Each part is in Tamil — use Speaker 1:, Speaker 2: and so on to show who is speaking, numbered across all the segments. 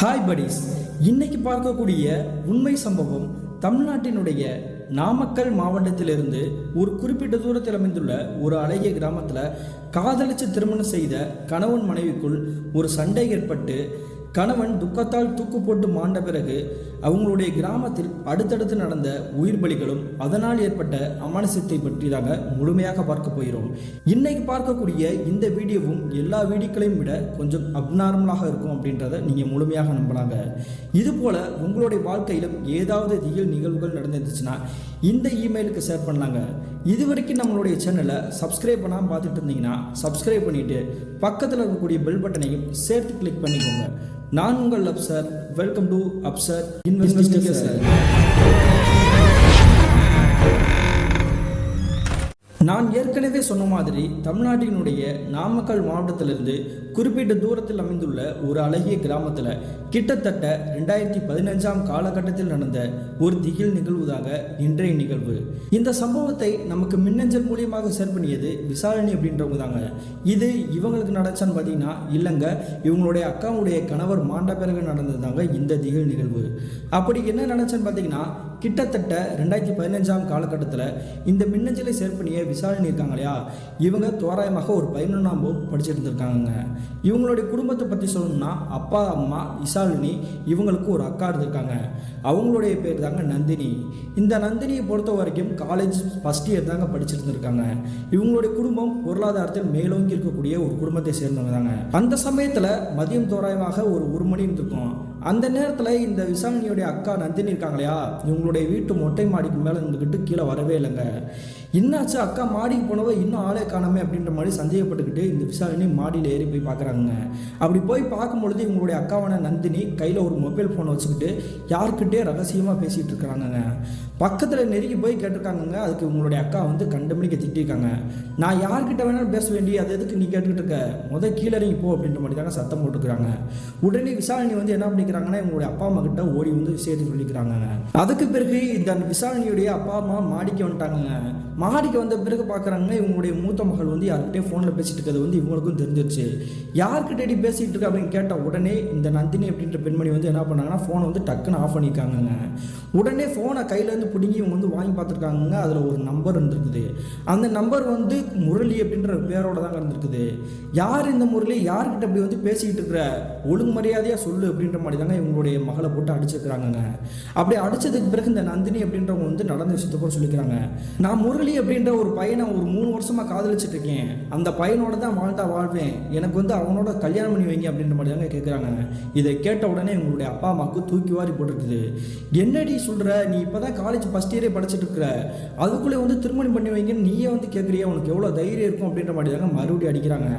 Speaker 1: ஹாய் படிஸ், இன்னைக்கு பார்க்கக்கூடிய உண்மை சம்பவம் தமிழ்நாட்டினுடைய நாமக்கல் மாவட்டத்திலிருந்து ஒரு குறிப்பிட்ட தூரத்தில் அமைந்துள்ள ஒரு அழகிய கிராமத்தில் காதலிச்சு திருமணம் செய்த கணவன் மனைவிக்குள் ஒரு சண்டை ஏற்பட்டு கணவன் துக்கத்தால் தூக்கு போட்டு மாண்ட பிறகு அவங்களுடைய கிராமத்தில் அடுத்தடுத்து நடந்த உயிர் பலிகளும் அதனால் ஏற்பட்ட அமானுஷத்தை பற்றி தாங்க முழுமையாக பார்க்க போகிறோம். இன்னைக்கு பார்க்கக்கூடிய இந்த வீடியோவும் எல்லா வீடியோக்களையும் விட கொஞ்சம் அப்நார்மலாக இருக்கும் அப்படின்றத நீங்கள் முழுமையாக நம்பலாங்க. இது போல உங்களுடைய வாழ்க்கையிலும் ஏதாவது திகில் நிகழ்வுகள் நடந்துருந்துச்சுன்னா இந்த இமெயிலுக்கு ஷேர் பண்ணலாங்க. இது வரைக்கும் நம்மளுடைய சேனலை சப்ஸ்கிரைப் பண்ணாமல் பார்த்துட்டு இருந்தீங்கன்னா சப்ஸ்கிரைப் பண்ணிவிட்டு பக்கத்தில் இருக்கக்கூடிய பெல் பட்டனையும் சேர்த்து கிளிக் பண்ணிக்கோங்க. நான் உங்கள் Afsar. Welcome to Afsar investigation. நான் ஏற்கனவே சொன்ன மாதிரி தமிழ்நாட்டினுடைய நாமக்கல் மாவட்டத்திலிருந்து குறிப்பிட்ட தூரத்தில் அமைந்துள்ள ஒரு அழகிய கிராமத்தில் கிட்டத்தட்ட 2015 காலகட்டத்தில் நடந்த ஒரு திகில் நிகழ்வுதாக இன்றைய நிகழ்வு. இந்த சம்பவத்தை நமக்கு மின்னஞ்சல் மூலியமாக ஷேர் பண்ணியது விசாரணை அப்படின்றவங்க தாங்க. இது இவங்களுக்கு நடச்சான்னு பார்த்தீங்கன்னா இல்லைங்க, இவங்களுடைய அக்காவுடைய கணவர் மாண்ட பிறகு நடந்ததுதாங்க இந்த திகில் நிகழ்வு. அப்படி என்ன நடந்துச்சுன்னு பார்த்தீங்கன்னா கிட்டத்தட்ட 2015 காலகட்டத்தில் இந்த மின்னஞ்சலை ஷேர் பண்ணிய விசாரணை இருக்காங்க இல்லையா, இவங்க தோராயமாக ஒரு 11ஆம் வகுப்பு படிச்சுட்டு இருந்திருக்காங்க. இவங்களுடைய குடும்பத்தை பற்றி சொல்லணும்னா அப்பா அம்மா விசாலினி, இவங்களுக்கு ஒரு அக்கா இருந்திருக்காங்க. அவங்களுடைய பேர் தாங்க நந்தினி. இந்த நந்தினியை பொறுத்த வரைக்கும் காலேஜ் ஃபர்ஸ்ட் இயர் தாங்க படிச்சுட்டு இருந்திருக்காங்க. இவங்களுடைய குடும்பம் பொருளாதாரத்தில் மேலோங்கி இருக்கக்கூடிய ஒரு குடும்பத்தை சேர்ந்தவங்க தாங்க. அந்த சமயத்தில் மதியம் தோராயமாக ஒரு 1 மணி இருந்திருக்கும். அந்த நேரத்தில் இந்த விசாரணையுடைய அக்கா நந்தினி இருக்காங்க இல்லையா, இவங்களுடைய வீட்டு மொட்டை மாடிக்கு மேலே இருந்துக்கிட்டு கீழே வரவே இல்லைங்க. என்னாச்சு, அக்கா மாடிக்கு போனவோ இன்னும் ஆளே காணாமே அப்படின்ற மாதிரி சந்தேகப்பட்டுக்கிட்டு இந்த விசாரணை மாடியில் ஏறி போய் பார்க்குறாங்க. அப்படி போய் பார்க்கும்பொழுது இவங்களுடைய அக்காவான நந்தினி கையில் ஒரு மொபைல் ஃபோனை வச்சுக்கிட்டு யாருக்கிட்டே ரகசியமாக பேசிகிட்டு இருக்கிறாங்க. பக்கத்தில் நெருங்கி போய் கேட்டிருக்காங்க. அதுக்கு இவங்களுடைய அக்கா வந்து கண்டமணிக்க திட்டிருக்காங்க. நான் யார்கிட்ட வேணாலும் பேச வேண்டிய, அது எதுக்கு நீ கேட்டுக்கிட்டு இருக்க, கீழே இறங்கி போ அப்படின்ற மாதிரி தாங்க சத்தம் போட்டுக்கிறாங்க. உடனே விசாரணை வந்து என்ன பண்ணிக்கிறாங்கன்னா இவங்களுடைய அப்பா அம்மா கிட்ட ஓடி வந்து விஷயத்தை சொல்லிக்கிறாங்க. அதுக்கு பிறகு இந்த விசாரணையுடைய அப்பா அம்மா மாடிக்கு வந்துட்டாங்க. மாடிக்கு வந்த பிறகு பார்க்குறாங்க இவங்களுடைய மூத்த மகள் வந்து யார்கிட்டே ஃபோனில் பேசிட்டு இருக்கிறது வந்து இவங்களுக்கும் தெரிஞ்சிருச்சு. யார்கிட்டடி பேசிகிட்டு இருக்கு அப்படின்னு கேட்டால் உடனே இந்த நந்தினி அப்படின்ற பெண்மணி வந்து என்ன பண்ணாங்கன்னா ஃபோனை வந்து டக்குன்னு ஆஃப் பண்ணியிருக்காங்க. உடனே ஃபோனை கையிலேருந்து பிடுங்கி இவங்க வந்து வாங்கி பார்த்துருக்காங்க. அதில் ஒரு நம்பர் இருந்திருக்குது. அந்த நம்பர் வந்து முரளி அப்படின்ற பேரோட தாங்க இருந்திருக்குது. யார் இந்த முரளி, யார்கிட்ட அப்படி வந்து பேசிக்கிட்டு இருக்கிற, ஒழுங்கு மரியாதையாக சொல்லு அப்படின்ற மாதிரி தாங்க இவங்களுடைய மகளை போட்டு அடிச்சிருக்கிறாங்க. அப்படி அடித்ததுக்கு பிறகு இந்த நந்தினி அப்படின்றவங்க வந்து நடந்த விஷயத்தை கூட சொல்லிக்கிறாங்க. நான் முரளி அப்படின்ற ஒரு பையனை ஒரு 3 வருஷமாக காதலிச்சுட்டு இருக்கேன். அந்த பையனோட தான் வாழ்வேன். எனக்கு வந்து அவனோட கல்யாணம் பண்ணி வைங்க அப்படின்ற மாதிரி தாங்க கேட்குறாங்க. இதை கேட்ட உடனே இவங்களுடைய அப்பா அம்மாவுக்கு தூக்கி வாரி போட்டுருக்குது. என்னடி சொல்கிற, நீ இப்போ தான் காலேஜ் ஃபஸ்ட் இயரே படிச்சுட்டு இருக்கிற, அதுக்குள்ளே வந்து திருமணம் பண்ணி வைங்கன்னு நீயே வந்து கேட்குறியா, உனக்கு எவ்வளோ தைரியம் இருக்கும் அப்படின்ற மாதிரி தாங்க மறுபடியும் அடிக்கிறாங்க.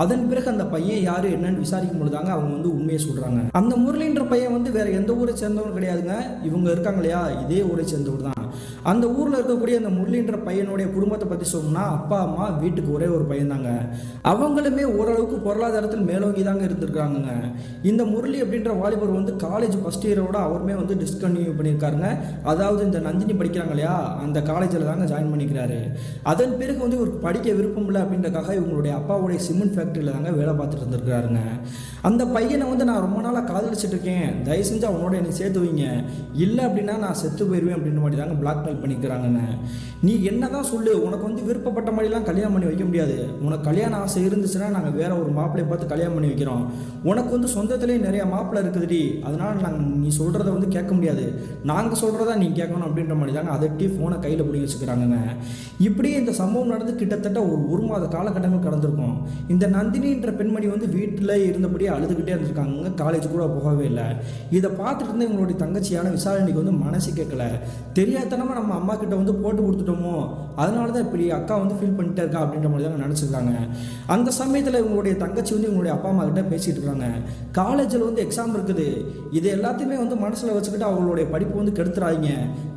Speaker 1: அதன் பிறகு அந்த பையன் யார் என்னன்னு விசாரிக்கும் பொழுது தாங்க அவங்க வந்து உண்மையை சொல்கிறாங்க. அந்த முரளின்ற பையன் வந்து வேற எந்த ஊரை சேர்ந்தவங்க கிடையாதுங்க. இவங்க இருக்காங்க இல்லையா, இதே ஊரை சேர்ந்தவர் தான். அந்த ஊரில் இருக்கக்கூடிய அந்த முரளின்ற பையனுடைய குடும்பத்தை பற்றி சொல்லணும்னா அப்பா அம்மா வீட்டுக்கு ஒரே ஒரு பையன் தாங்க. அவங்களுமே ஓரளவுக்கு பொருளாதாரத்தில் மேலோங்கி தாங்க இருந்திருக்காங்க. இந்த முரளி அப்படின்ற வாலிபர் வந்து காலேஜ் ஃபர்ஸ்ட் இயரோட அவருமே வந்து டிஸ்கன்டினியூ பண்ணியிருக்காருங்க. அதாவது இந்த நந்தினி படிக்கிறாங்க இல்லையா, அந்த காலேஜில் தாங்க ஜாயின் பண்ணிக்கிறாரு. அதன் பிறகு வந்து இவருக்கு படிக்க விருப்பம் இல்லை அப்படின்றக்காக இவங்களுடைய அப்பாவுடைய சிமெண்ட் ஃபேக்ட்ரியில் தாங்க வேலை பார்த்துட்டு இருந்திருக்கிறாருங்க. அந்த பையனை வந்து நான் ரொம்ப நாளாக காதலிச்சுட்டு இருக்கேன், தயவு செஞ்சு அவனோட எனக்கு சேர்த்து வைங்க, இல்லை அப்படின்னா நான் செத்து போயிடுவேன் அப்படின்ற மாதிரி தாங்க பிளாக்மெயில் பண்ணிக்கிறாங்க. நீ என்னதான் சொல்லு, உனக்கு வந்து விருப்பப்பட்ட மாதிரிலாம் கல்யாணம் பண்ணி வைக்க முடியாது. உனக்கு கல்யாண ஆசை இருந்துச்சுன்னா நாங்கள் வேற ஒரு மாப்பிள்ளையை பார்த்து கல்யாணம் பண்ணி வைக்கிறோம். உனக்கு வந்து சொந்தத்திலேயே நிறைய மாப்பிள்ளை இருக்குதுடி, அதனால நீ சொல்கிறத வந்து கேட்க முடியாது, நாங்கள் சொல்கிறதா நீ கேட்கணும் அப்படின்ற மாதிரி தாங்க அதட்டி ஃபோனை கையில் பிடிங்கி வச்சுக்கிறாங்க. இப்படியே இந்த சம்பவம் நடந்து கிட்டத்தட்ட ஒரு 1 மாத காலகட்டங்கள் கடந்திருக்கும். இந்த நந்தினின்ற பெண்மணி வந்து வீட்டில் இருந்தபடியே அழுதுகிட்டே இருந்திருக்காங்க. காலேஜ் கூட போகவே இல்லை. இதை பார்த்துட்டு இருந்த இவங்களுடைய தங்கச்சியான விசாரணைக்கு வந்து மனசு கேட்கல. தெரியாதனமா நம்ம அம்மா கிட்ட வந்து போட்டு கொடுத்துட்டோமோ, அதனால தான் இப்படி அக்கா வந்து ஃபீல் பண்ணிட்டே இருக்கா அப்படின்ற மாதிரி தான் நினச்சிருக்காங்க. அந்த சமயத்தில் இவங்களுடைய தங்கச்சி வந்து இவங்களுடைய அப்பா அம்மா கிட்ட பேசிகிட்டு இருக்காங்க. காலேஜில் வந்து எக்ஸாம் இருக்குது, இது எல்லாத்தையுமே வந்து மனசில் வச்சுக்கிட்டு அவங்களுடைய படிப்பு வந்து கெடுத்துறாங்க,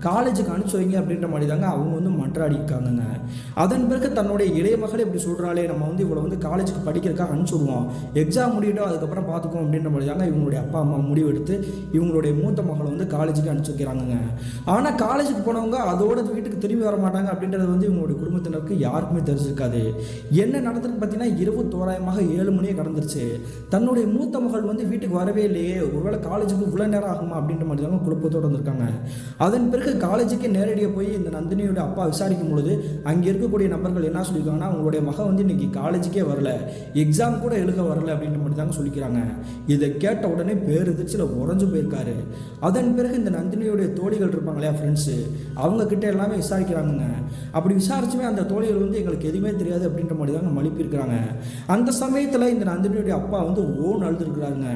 Speaker 1: காலேஜுக்கு அனுப்பிச்சு வைங்க அப்படின்ற மாதிரி தாங்க அவங்க வந்து மன்றாடி இருக்காங்க. அதன் பிறகு தன்னுடைய இளைய மகளை இப்படி சொல்கிறாளே, நம்ம வந்து இவ்வளோ வந்து காலேஜுக்கு படிக்கிறதுக்காக அனுப்பிச்சு விடுவோம், எக்ஸாம் முடியட்டும் அதுக்கப்புறம் பார்த்துக்குவோம் அப்படின்ற மாதிரி தாங்க இவங்களுடைய அப்பா அம்மா முடிவெடுத்து இவங்களுடைய மூத்த மகளை வந்து காலேஜுக்கு அனுப்பிச்சு வைக்கிறாங்க. ஆனால் காலேஜுக்கு போனவங்க அதோட வீட்டுக்கு திரும்பி வர மாட்டாங்க அப்படின்றது வந்து இவங்களுடைய குடும்பத்தினருக்கு யாருக்குமே தெரிஞ்சிருக்காது. என்ன நடந்ததுன்னு பார்த்தீங்கன்னா இரவு தோராயமாக 7 மணியே கடந்துருச்சு. தன்னுடைய மூத்த மகள் வந்து வீட்டுக்கு வரவே இல்லையே, ஒருவேளை காலேஜுக்கு இவ்வளோ நேரம் ஆகுமா அப்படின்ற மாதிரி தாங்க குழப்பத்தோடு வந்திருக்காங்க. அதன் பிறகு காலேஜுக்கே நேரடியாக போய் இந்த நந்தினியோட அப்பா விசாரிக்கும் பொழுது அங்கே இருக்கக்கூடிய நபர்கள் என்ன சொல்லியிருக்காங்கன்னா, உங்களுடைய மகன் வந்து இன்னைக்கு காலேஜுக்கே வரல, எக்ஸாம் கூட எழுத வரல அப்படின்ற மாதிரி தாங்க சொல்லிக்கிறாங்க. இதை கேட்ட உடனே பேருதிர்ச்சியில் உறைஞ்சு போயிருக்காரு. அதன் பிறகு இந்த நந்தினியோடைய தோழிகள் இருப்பாங்க இல்லையா, ஃப்ரெண்ட்ஸு, அவங்க கிட்ட எல்லாமே விசாரிக்கிறாங்க. அப்படி விசாரிச்சுமே அந்த தோழிகள் வந்து எங்களுக்கு எதுவுமே தெரியாது அப்படின்ற மாதிரி தாங்க மழுப்பியிருக்கிறாங்க. அந்த சமயத்தில் இந்த நந்தினியோடைய அப்பா வந்து ஓன் அழுதுருக்குறாங்க.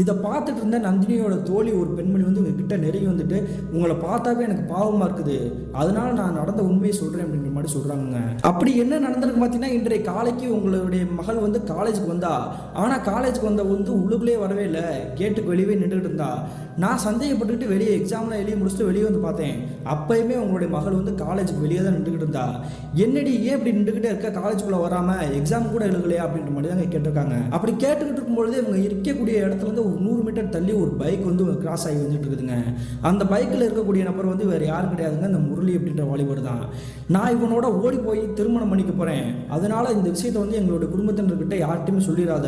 Speaker 1: இதை பார்த்துட்டு இருந்த நந்தினியோட தோழி ஒரு பெண்மணி வந்து உங்ககிட்ட நெருங்கி வந்துட்டு, உங்களை பார்த்தாவே எனக்கு பாவமாக இருக்குது, அதனால நான் நடந்த உண்மையை சொல்கிறேன் அப்படின்ற மாதிரி சொல்கிறாங்க. அப்படி என்ன நடந்திருக்கு பார்த்தீங்கன்னா, இன்றைய காலைக்கு உங்களுடைய மகள் வந்து காலேஜுக்கு வந்தா, ஆனால் காலேஜுக்கு வந்த வந்து உள்ளுக்குள்ளே வரவே இல்லை, கேட்டுக்கு வெளியே நின்றுட்டு இருந்தா. நான் சந்தேகப்பட்டுக்கிட்டு வெளியே எக்ஸாம்லாம் எழுதி முடிச்சுட்டு வெளியே வந்து பார்த்தேன். அப்பயுமே உங்களுடைய மகள் வந்து காலேஜுக்கு வெளியே தான் நின்றுக்கிட்டு இருந்தா. என்னடி ஏன் இப்படி நின்றுக்கிட்டே இருக்க, காலேஜுக்குள்ளே வராமல் எக்ஸாம் கூட எழுதலையா அப்படின்ற மாதிரி தான் கேட்டிருக்காங்க. அப்படி கேட்டுக்கிட்டு இருக்கும்பொழுது இவங்க இருக்கக்கூடிய இடத்துல இருந்து ஒரு 100 மீட்டர் தள்ளி ஒரு பைக் வந்து கிராஸ் ஆகி வந்துட்டு இருக்குதுங்க. அந்த பைக்கில் இருக்கக்கூடிய நபர் வந்து வேறு யாரும் கிடையாதுங்க, இந்த முரளி அப்படின்ற வாலிபர் தான். நான் இவனோட ஓடி போய் திருமணம் பண்ணிக்க போகிறேன், அதனால இந்த விஷயத்தை வந்து எங்களுடைய குடும்பத்தினர்கிட்ட யார்கிட்டையுமே சொல்லிடாத,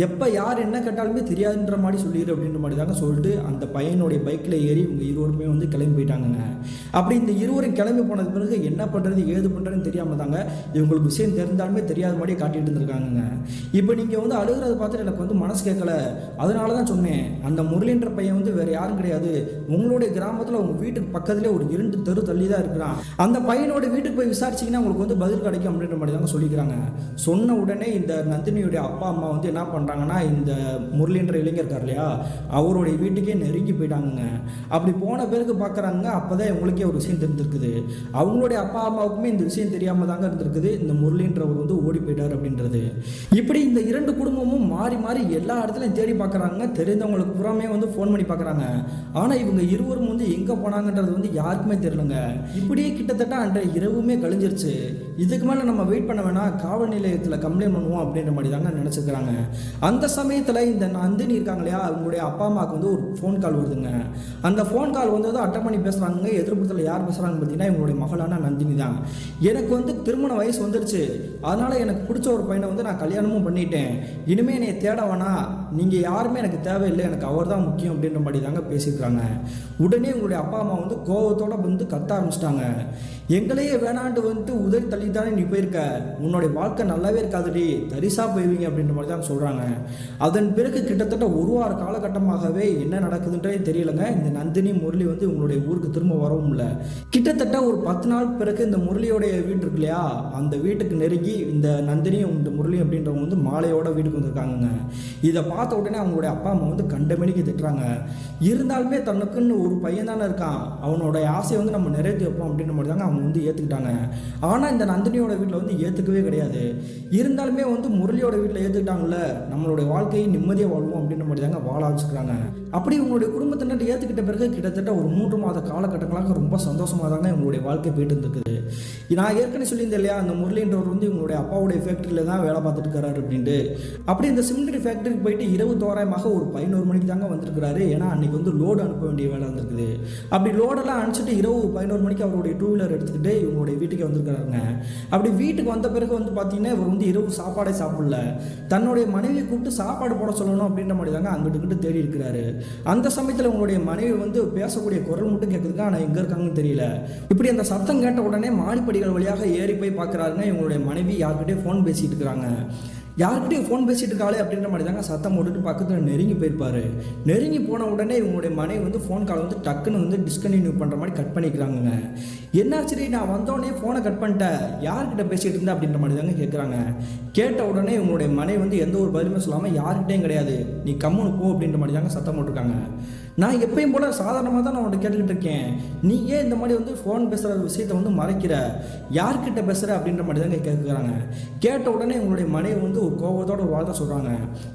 Speaker 1: எப்போ யார் என்ன கேட்டாலுமே தெரியாதுன்ற மாதிரி சொல்லிடு அப்படின்ற மாதிரி தாங்க சொல்லிட்டு அந்த பையனுடைய பைக்கில் ஏறி இவங்க இருவருமே வந்து கிளம்பி போயிட்டாங்க. அப்படி இந்த இருவரும் கிளம்பி போனது பிறகு என்ன பண்ணுறது ஏது பண்ணுறதுன்னு தெரியாமல் தாங்க இவங்களுக்கு விஷயம் தெரிந்தாலுமே தெரியாத மாதிரி காட்டிகிட்டு இருந்திருக்காங்க. இப்போ நீங்கள் வந்து அழுகிறத பார்த்துட்டு எனக்கு வந்து மனசு கேட்கல, அதனால தான் சொன்னேன், அந்த முரளின்ற பையன் வந்து வேறு யாரும் கிடையாது, உங்களுடைய கிராமத்தில் உங்கள் வீட்டுக்கு பக்கத்துலேயே ஒரு 2 தெரு தள்ளி தான் இருக்கிறான், அந்த பையனோட வீட்டுக்கு போய் விசாரிச்சிங்கன்னா உங்களுக்கு வந்து பதில் கிடைக்கும் அப்படின்ற மாதிரி தாங்க சொல்லிக்கிறாங்க. சொன்ன உடனே இந்த நந்தினியுடைய அப்பா அம்மா வந்து என்ன பண்ணுறாங்கன்னா, இந்த முரளின்ற இளைஞர் இருக்கார் இல்லையா, அவருடைய வீட்டுக்கே நெருங்கி போயிட்டாங்க. அப்படி போன பிறகு பார்க்குறாங்க, அப்போ தான் உங்களுக்கே ஒரு விஷயம் தெரிஞ்சிருக்குது. அவங்களுடைய அப்பா அம்மாவுக்குமே இந்த விஷயம் தெரியாமல் தாங்க இருந்திருக்குது, இந்த முரளின்றவர் வந்து ஓடி போயிட்டார் அப்படின்றது. இப்படி இந்த 2 குடும்பமும் மாறி மாறி எல்லா இடத்துலையும் தேடி பார்க்குறாங்க, தெரிந்தவங்களுக்கு புறமே வந்து ஃபோன் பண்ணி பார்க்குறாங்க. ஆனால் இவங்க இருவரும் வந்து எங்கே போனாங்கன்றது வந்து யாருக்குமே தெரியலங்க. இப்படியே கிட்டத்தட்ட அன்றைய இரவுமே கழிஞ்சிருச்சு. இதுக்கு மேலே நம்ம வெயிட் பண்ண வேணாம், காவல் நிலையத்தில் கம்ப்ளைண்ட் பண்ணுவோம் அப்படின்ற மாதிரி தாங்க நினச்சிக்கிறாங்க. அந்த சமயத்தில் இந்த நந்தினி இருக்காங்க இல்லையா, அவங்களுடைய அப்பா அம்மாவுக்கு வந்து ஒரு ஃபோன் கால் வருதுங்க. அந்த ஃபோன் கால் வந்து அட்டன் பண்ணி பேசுகிறாங்க. எதிர்ப்புறத்தில் யார் பேசுகிறாங்கன்னு பார்த்தீங்கன்னா இவங்களுடைய மகளான நந்தினி தான். எனக்கு வந்து திருமண வயசு வந்துருச்சு, அதனால் எனக்கு பிடிச்ச ஒரு பையனை வந்து நான் கல்யாணமும் பண்ணிட்டேன், இனிமேல் என்னை தேட வேணாம், நீங்கள் யாருமே எனக்கு தேவையில்லை, எனக்கு அவர் தான் முக்கியம் அப்படின்ற மாதிரி தாங்க பேசியிருக்கிறாங்க. உடனே உங்களுடைய அப்பா அம்மா வந்து கோபத்தோடு வந்து கத்த ஆரம்பிச்சிட்டாங்க. எங்களையே வேணாண்டு வந்துட்டு உதவி தள்ளி தானே நீ போயிருக்க, உன்னுடைய வாழ்க்கை நல்லாவே இருக்காதுடி, தரிசாக போய்வீங்க அப்படின்ற மாதிரி தான் சொல்கிறாங்க. அதன் பிறகு கிட்டத்தட்ட 1 வார காலகட்டமாகவே என்ன நடக்குதுன்றே தெரியலங்க. இந்த நந்தினி முரளி வந்து உங்களுடைய ஊருக்கு திரும்ப வரவும் இல்லை. கிட்டத்தட்ட ஒரு 10 நாள் பிறகு இந்த முரளியோடைய வீடு இருக்கு இல்லையா, அந்த வீட்டுக்கு நெருங்கி இந்த நந்தினியும் இந்த முரளி அப்படின்றவங்க வந்து மாலையோட வீட்டுக்கு வந்திருக்காங்க. இதை பார்த்த உடனே அவங்களுடைய அப்பா அம்மா வந்து கண்டமணிக்கு திட்டுறாங்க. இருந்தாலுமே தனக்குன்னு ஒரு பையன் தானே இருக்கான், அவனோட ஆசையை வந்து நம்ம நிறைவேற்றி வைப்போம் அப்படின்ற மாதிரி தாங்க அவங்க வந்து ஏற்றுக்கிட்டாங்க. ஆனால் இந்த நந்தினியோட வீட்டில் வந்து ஏற்றுக்கவே கிடையாது. இருந்தாலுமே வந்து முரளியோட வீட்டில் ஏற்றுக்கிட்டாங்கல்ல, நம்மளுடைய வாழ்க்கையை நிம்மதியாக வாழ்வோம் அப்படின்ற மாதிரி தாங்க வாழ ஆரம்பிச்சுக்கிறாங்க. அப்படி உங்களுடைய குடும்பத்தினர் ஏற்றுக்கிட்ட பிறகு கிட்டத்தட்ட ஒரு 3 மாத காலகட்டங்களாக ரொம்ப சந்தோஷமாக தாங்க இவங்களுடைய வாழ்க்கை போயிட்டு இருந்துருக்குது. நான் ஏற்கனவே சொல்லியிருந்தேன் இல்லையா, அந்த முரளின்றவர் வந்து இவங்களுடைய அப்பாவுடைய ஃபேக்ட்ரியில் தான் வேலை பார்த்துட்டு இருக்காரு அப்படின்ட்டு. அப்படி இந்த சிமெண்ட் ஃபேக்ட்ரிக்கு போயிட்டு இரவு தோராயமாக ஒரு 11 மணிக்கு தாங்க வந்திருக்கிறாரு. ஏன்னா அன்றைக்கி வந்து லோடு அனுப்ப வேண்டிய வேலை வந்திருக்குது. அப்படி லோடெல்லாம் அனுப்பிச்சிட்டு இரவு 11 மணிக்கு அவருடைய 2 வீலர் எடுத்துக்கிட்டு இவங்களுடைய வீட்டுக்கு வந்திருக்கிறாருங்க. அப்படி வீட்டுக்கு வந்த பிறகு வந்து பார்த்தீங்கன்னா இவர் வந்து இரவு சாப்பாடே சாப்பிடல, தன்னுடைய மனைவியை கூப்பிட்டு சாப்பாடு போட சொல்லணும் அப்படின்ற மாதிரி தாங்க அங்கிட்டு தேடி இருக்கிறாரு. அந்த சமயத்தில் உங்களுடைய மனைவி வந்து பேசக்கூடிய குரல் மட்டும் கேட்குதுங்க, ஆனால் எங்கே இருக்காங்கன்னு தெரியல. இப்படி அந்த சத்தம் கேட்ட உடனே மாடிப்படிகள் வழியாக ஏறி போய் பார்க்குறாருங்க. இவங்களுடைய மனைவி யார்கிட்டயே ஃபோன் பேசிகிட்டு இருக்கிறாங்க. யார்கிட்டையும் ஃபோன் பேசிட்டு இருக்காளே அப்படின்ற மாதிரி தாங்க சத்தம் போட்டுட்டு பக்கத்தில் நெருங்கி போயிருப்பாரு. நெருங்கி போன உடனே இவங்களுடைய மனைவி வந்து ஃபோன் கால் வந்து டக்குன்னு வந்து டிஸ்கண்டினியூ பண்ணுற மாதிரி கட் பண்ணிக்கிறாங்க. என்னாச்சு, நான் வந்தோடனே ஃபோனை கட் பண்ணிட்டேன், யார்கிட்ட பேசிகிட்டு இருந்தேன் அப்படின்ற மாதிரி தாங்க கேட்குறாங்க. கேட்ட உடனே இவங்களுடைய மனைவி வந்து எந்த ஒரு பதிலுமே சொல்லாமல் யார்கிட்டையும் கிடையாது, நீ கம்முன்னு போ அப்படின்ற மாதிரி தாங்க சத்தம் போட்டிருக்காங்க. நான் எப்பயும் போல் சாதாரணமாக தான் நான் உன்னை கேட்டுக்கிட்டு இருக்கேன், நீ ஏன் இந்த மாதிரி வந்து ஃபோன் பேசுகிற விஷயத்தை வந்து மறைக்கிற, யார்கிட்ட பேசுகிற அப்படின்ற மாதிரி தாங்க கேட்குறாங்க. கேட்ட உடனே உங்களுடைய மனைவி வந்து ஒரு கோபத்தோட ஒரு வார்த்தை சொல்கிறாங்க,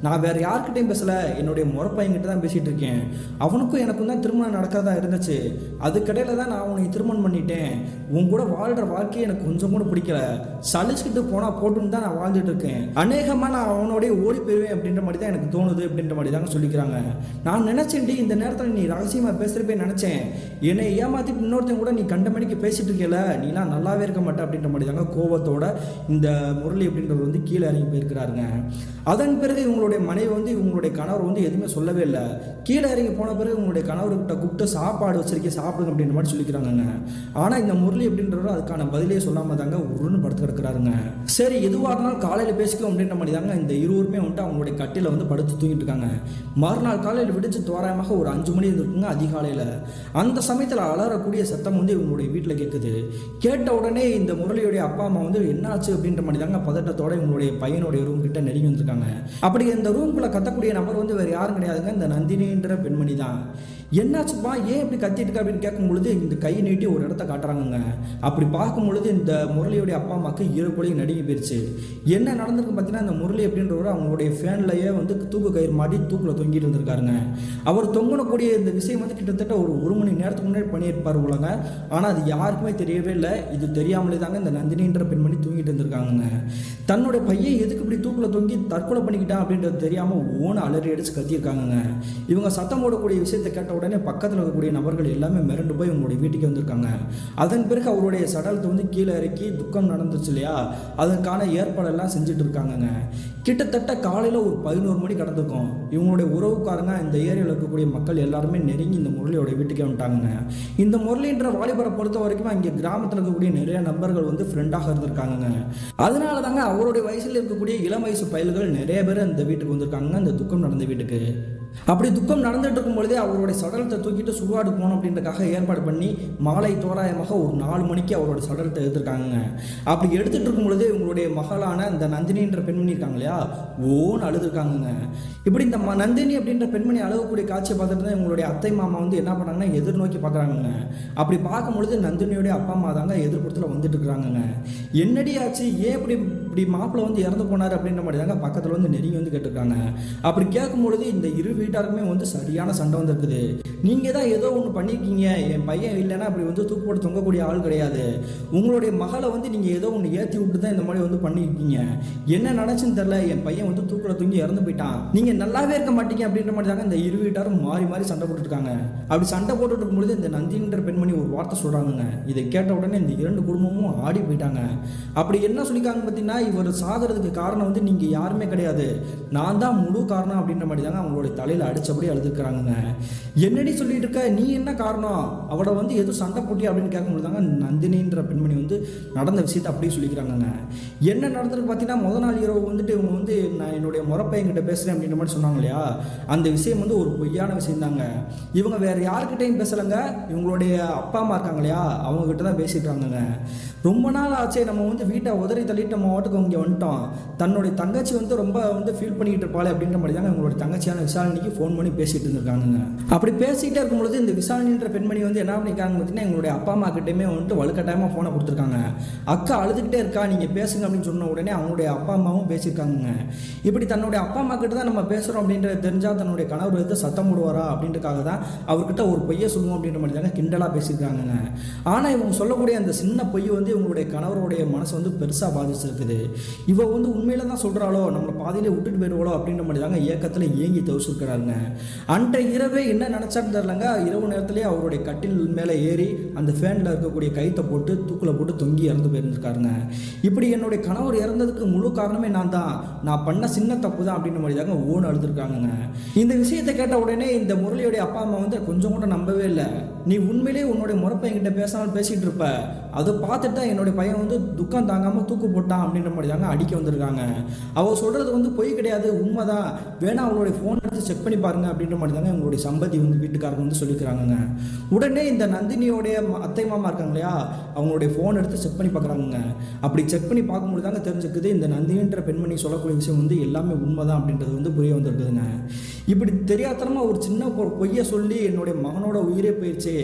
Speaker 1: நான் வேறு யார்கிட்டையும் பேசலை, என்னுடைய முறப்பையன்கிட்ட தான் பேசிகிட்டு இருக்கேன், அவனுக்கும் எனக்கும் தான் திருமணம் நடக்கிறதா இருந்துச்சு, அதுக்கடையில் தான் நான் உனக்கு திருமணம் பண்ணிட்டேன், உன் கூட வாழ்கிற வாழ்க்கையை எனக்கு கொஞ்சம் கூட பிடிக்கல, சலிச்சுக்கிட்டு போனால் போட்டுன்னு தான் நான் வாழ்ந்துட்டு இருக்கேன், அநேகமாக நான் அவனோடய ஓடி போயிடுவேன் அப்படின்ற மாதிரி தான் எனக்கு தோணுது அப்படின்ற மாதிரி தாங்க சொல்லிக்கிறாங்க. நான் நினச்சேன்டி இந்த நேரத்தில் நீ ரகசியமாக பேசுகிறப்பே நினச்சேன், என்னை ஏமாற்றி இன்னொருத்தையும் கூட நீ கண்ட மணிக்கு பேசிகிட்டு இருக்கல, நீலாம் நல்லாவே இருக்க மாட்டேன் அப்படின்ற மாதிரி தாங்க கோபத்தோட இந்த முரளி அப்படின்றவர் வந்து கீழே இறங்கி போயிருக்கிறாருங்க. அதன் பிறகு இவங்களுடைய மனைவி வந்து இவங்களுடைய கணவர் வந்து எதுவுமே சொல்லவே இல்லை. கீழே இறங்கி போன பிறகு இவங்களுடைய கணவர்கிட்ட கூப்பிட்டு சாப்பாடு வச்சிருக்கேன் சாப்பிடுங்க அப்படின்ற மாதிரி சொல்லிக்கிறாங்க. ஆனால் இந்த முரளி அப்படின்றவர் அதுக்கான பதிலே சொல்லாமல் தாங்க உருன்னு படுத்து கிடக்கிறாருங்க. சரி எதுவாக இருந்தாலும் காலையில் பேசிக்கும் அப்படின்ற மாதிரி தாங்க இந்த இருவருமே வந்துட்டு அவங்களுடைய கட்டில வந்து படுத்து தூங்கிட்டு இருக்காங்க. மறுநாள் காலையில் விடிச்சு தோராயமாக ஒரு 5 மணி இருக்குங்க அதிகாலையில். அந்த சமயத்தில் அலறக்கூடிய சத்தம் வந்து இவங்களுடைய வீட்டில் கேட்குது. கேட்ட உடனே இந்த முரளியுடைய அப்பா அம்மா வந்து என்னாச்சு அப்படின்ற மாதிரி தாங்க பதட்டத்தோட இவங்களுடைய பையனுடைய ரூம் கிட்ட நெருங்கி வந்திருக்காங்க. அப்படி இந்த ரூம்குள்ள கத்தக்கூடிய நபர் வந்து வேறு யாரும் கிடையாதுங்க, இந்த நந்தினின்ற பெண்மணி தான். என்னாச்சுப்பா ஏன் இப்படி கத்திட்டு இருக்கா அப்படின்னு கேட்கும் பொழுது இந்த கை நீட்டி ஒரு இடத்த காட்டுறாங்க. அப்படி பார்க்கும் பொழுது இந்த முரளியுடைய அப்பா அம்மாவுக்கு ஈரப்பொழியும் நடுங்கி போயிடுச்சு. என்ன நடந்திருக்கு பார்த்தீங்கன்னா, இந்த முரளி அப்படின்றவர் அவங்களுடைய ஃபேன்லையே வந்து தூக்கு கயிறு மாட்டி தூக்கில் தொங்கிட்டு இருந்திருக்காருங்க. அவர் தொங்கக்கூடிய இந்த விஷயம் வந்து கிட்டத்தட்ட ஒரு மணி நேரத்துக்கு முன்னாடி பண்ணியிருப்பார் போலங்க. ஆனால் அது யாருக்குமே தெரியவே இல்லை. இது தெரியாமலே தாங்க இந்த நந்தினின்ற பெண்மணி தூங்கிட்டு இருந்திருக்காங்க. தன்னுடைய பையன் எதுக்கு இப்படி தூக்கில் தொங்கி தற்கொலை பண்ணிக்கிட்டான் அப்படின்றது தெரியாமல் ஓன அலறி அடிச்சு கத்தியிருக்காங்க. இவங்க சத்தம் போடக்கூடிய விஷயத்தை கேட்ட உடனே பக்கத்தில் இருக்கக்கூடிய நபர்கள் எல்லாமே மிரண்டு போய் உங்களுடைய வீட்டுக்கு வந்திருக்காங்க. அதன் பிறகு அவருடைய சடலத்தை வந்து கீழே இறக்கி துக்கம் நடந்துச்சு இல்லையா, அதற்கான ஏற்பாடெல்லாம் செஞ்சுட்டு இருக்காங்க. கிட்டத்தட்ட காலையில் ஒரு 11 மணி கடந்திருக்கும். இவங்களுடைய உறவுக்காரங்க இந்த ஏரியாவில் இருக்கக்கூடிய மக்கள் எல்லாருமே நெருங்கி இந்த முரளியோட வீட்டுக்கே வந்துட்டாங்க. இந்த முரளின்ற வாலிபரை பொறுத்த வரைக்கும் அங்கே கிராமத்தில் இருக்கக்கூடிய நிறைய நபர்கள் வந்து ஃப்ரெண்டாக இருந்திருக்காங்க. அதனால தாங்க அவருடைய வயசில் இருக்கக்கூடிய இளம் வயசு பயல்கள் நிறைய பேர் இந்த வீட்டுக்கு வந்திருக்காங்க, இந்த துக்கம் நடந்த வீட்டுக்கு. அப்படி துக்கம் நடந்துட்டு இருக்கும் பொழுதே அவருடைய சடலத்தை தூக்கிட்டு சுடுகாடு போகணும் அப்படின்றக்காக ஏற்பாடு பண்ணி மாலை தோராயமாக ஒரு 4 மணிக்கு அவரோட சடலத்தை எடுத்திருக்காங்க. அப்படி எடுத்துட்டு இருக்கும் பொழுதே இவங்களுடைய மகளான இந்த நந்தினின்ற பெண்மணி இருக்காங்க இல்லையா, ஓன்னு அழுதுருக்காங்க. இப்படி இந்த நந்தினி அப்படின்ற பெண்மணி அழுகக்கூடிய காட்சியை பார்த்துட்டு தான் இவங்களுடைய அத்தை மாமா வந்து என்ன பண்ணாங்கன்னா எதிர்நோக்கி பார்க்குறாங்க. அப்படி பார்க்கும் பொழுது நந்தினியோடைய அப்பா அம்மா தாங்க எதிர்ப்புறத்தில் வந்துட்டு இருக்கிறாங்க. என்னடி ஆச்சு, ஏன் இப்படி மாப்பிள்ளை வந்து இறந்து போனார் அப்படின்ற மாதிரி தாங்க பக்கத்தில் வந்து நெருங்கி வந்து கேட்டிருக்காங்க. அப்படி கேட்கும் பொழுது இந்த இரு வீட்டாருக்குமே வந்து சரியான சண்டை வந்துருக்குது. நீங்கள் தான் ஏதோ ஒன்று பண்ணியிருக்கீங்க, என் பையன் இல்லைன்னா அப்படி வந்து தூக்கு போட்டு தொங்கக்கூடிய ஆள் கிடையாது, உங்களுடைய மகளை வந்து நீங்கள் ஏதோ ஒன்று ஏற்றி விட்டு தான் இந்த மாதிரி வந்து பண்ணியிருக்கீங்க, என்ன நடச்சுன்னு தெரில, என் பையன் வந்து தூக்கில் தூங்கி இறந்து போயிட்டான், நீங்கள் நல்லாவே இருக்க மாட்டீங்க அப்படின்ற மாதிரி தாங்க இந்த இரு வீட்டாரும் மாறி மாறி சண்டை போட்டுருக்காங்க. அப்படி சண்டை போட்டுட்டு இருக்கும்பொழுது இந்த நந்தினின்ற பெண்மணி ஒரு வார்த்தை சொல்கிறாங்க. இதை கேட்ட உடனே இந்த 2 குடும்பமும் ஆடி போயிட்டாங்க. அப்படி என்ன சொல்லிக்காங்க பார்த்தீங்கன்னா, இவர் சாகிறதுக்கு காரணம் வந்து நீங்கள் யாருமே கிடையாது, நான் தான் முழு காரணம் அப்படின்ற மாதிரி தாங்க அவங்களுடைய தலையில் அடித்தபடி அழுதுருக்குறாங்க. என்னடி சொல்லிட்டு இருக்க, நீ என்ன காரணம், அவளை வந்து எதுவும் சண்டை போட்டி அப்படின்னு கேட்கும்போது தாங்க நந்தினின்ற பெண்மணி வந்து நடந்த விஷயத்தை அப்படியே சொல்லிக்கிறாங்க. என்ன நடந்திருக்கு பார்த்தீங்கன்னா, முதல் நாள் இரவு வந்துட்டு இவங்க வந்து நான் என்னுடைய முறப்பையன்கிட்ட பேசுகிறேன் அப்படின்ற மாதிரி சொன்னாங்க இல்லையா, அந்த விஷயம் வந்து ஒரு பொய்யான விஷயம் தாங்க. இவங்க வேறு யாருக்கிட்டையும் பேசலைங்க, இவங்களுடைய அப்பா அம்மா இருக்காங்க இல்லையா, அவங்ககிட்ட தான் பேசிட்டாங்க. ரொம்ப நாள் ஆச்சே நம்ம வந்து வீட்டை உதறி தள்ளிட்டு நம்ம ஓட்டுக்கு இங்கே வந்துட்டோம், தன்னுடைய தங்கச்சி வந்து ரொம்ப வந்து ஃபீல் பண்ணிக்கிட்டு இருப்பாளே அப்படின்ற மாதிரி தாங்க இவங்களுடைய தங்கச்சியான விசாரணைக்கு ஃபோன் பண்ணி பேசிட்டு இருந்திருக்காங்க. அப்படி பேசிகிட்டே இருக்கும்பொழுது இந்த விசாரணைன்ற பெண்மணி வந்து என்ன பண்ணிக்காங்க பார்த்தீங்கன்னா, எங்களுடைய அப்பா அம்மா கிட்டேயுமே வந்துட்டு வலுக்கட்டாயமாக ஃபோனை கொடுத்துருக்காங்க. அக்கா அழுதுகிட்டே இருக்கா, நீங்கள் பேசுங்க அப்படின்னு சொன்ன உடனே அவங்களுடைய அப்பா அம்மாவும் பேசியிருக்காங்க. இப்படி தன்னுடைய அப்பா அம்மா கிட்ட தான் நம்ம பேசுகிறோம் அப்படின்றது தெரிஞ்சால் தன்னுடைய கணவர் வந்து சத்தம் போடுவாரா அப்படின்றக்காக தான் அவர்கிட்ட ஒரு பொய்யை சொல்லுவோம் அப்படின்ற மாதிரி தாங்க கிண்டலாக பேசியிருக்காங்க. ஆனால் இவங்க சொல்லக்கூடிய அந்த சின்ன பொய் வந்து இவங்களுடைய கணவருடைய மனசு வந்து பெருசாக பாதிச்சிருக்குது. இவ வந்து உண்மையில தான் சொல்கிறாளோ, நம்மளை பாதியிலே விட்டுட்டு போயிடுவாளோ அப்படின்ற மாதிரி தாங்க ஏக்கத்தில் ஏங்கி தவிச்சிருக்கிறாங்க. அன்றைய இரவே என்ன நினச்சான்னு தெரிலங்க, இரவு நேரத்திலே அவருடைய கட்டில் மேலே ஏறி அந்த ஃபேனில் இருக்கக்கூடிய கைத்தை போட்டு தூக்கில் போட்டு தொங்கி இறந்து போயிருந்திருக்காருங்க. இப்படி என்னுடைய கணவர் இறந்ததுக்கு முழு காரணமே நான் பண்ண சின்ன தப்பு தான் அப்படின்ற மாதிரி தாங்க ஓன் அழுதுருக்காங்க. இந்த விஷயத்தை கேட்ட உடனே இந்த முரளியோடைய அப்பா அம்மா வந்து கொஞ்சம் கூட நம்பவே இல்லை. நீ உண்மையிலே உன்னுடைய முறப்பையன்கிட்ட பேசாமல் பேசிகிட்டு இருப்ப, அதை பார்த்துட்டு தான் என்னுடைய பையன் வந்து துக்கம் தாங்காமல் தூக்கு போட்டான் அப்படின்ற மாதிரி தாங்க அடிக்க வந்திருக்காங்க. அவள் சொல்கிறது வந்து பொய் கிடையாது, உண்மைதான், வேணா அவளுடைய ஃபோன் எடுத்து செக் பண்ணி பாருங்க அப்படின்ற மாதிரி தாங்க எங்களுடைய சம்பதி வந்து வீட்டுக்காரங்க வந்து சொல்லிக்கிறாங்க. உடனே இந்த நந்தினியோடைய அத்தை மாமா இருக்காங்க இல்லையா, அவங்களுடைய ஃபோன் எடுத்து செக் பண்ணி பார்க்குறாங்க. அப்படி செக் பண்ணி பார்க்கும்போது தாங்க தெரிஞ்சுக்குது இந்த நந்தினின்ற பெண்மணி சொல்லக்கூடிய விஷயம் வந்து எல்லாமே உண்மைதான் அப்படின்றது வந்து புரிய வந்திருக்குதுங்க. இப்படி தெரியாதனமாக ஒரு சின்ன பொய்யை சொல்லி என்னுடைய மகனோட உயிரே போயிடுச்சு,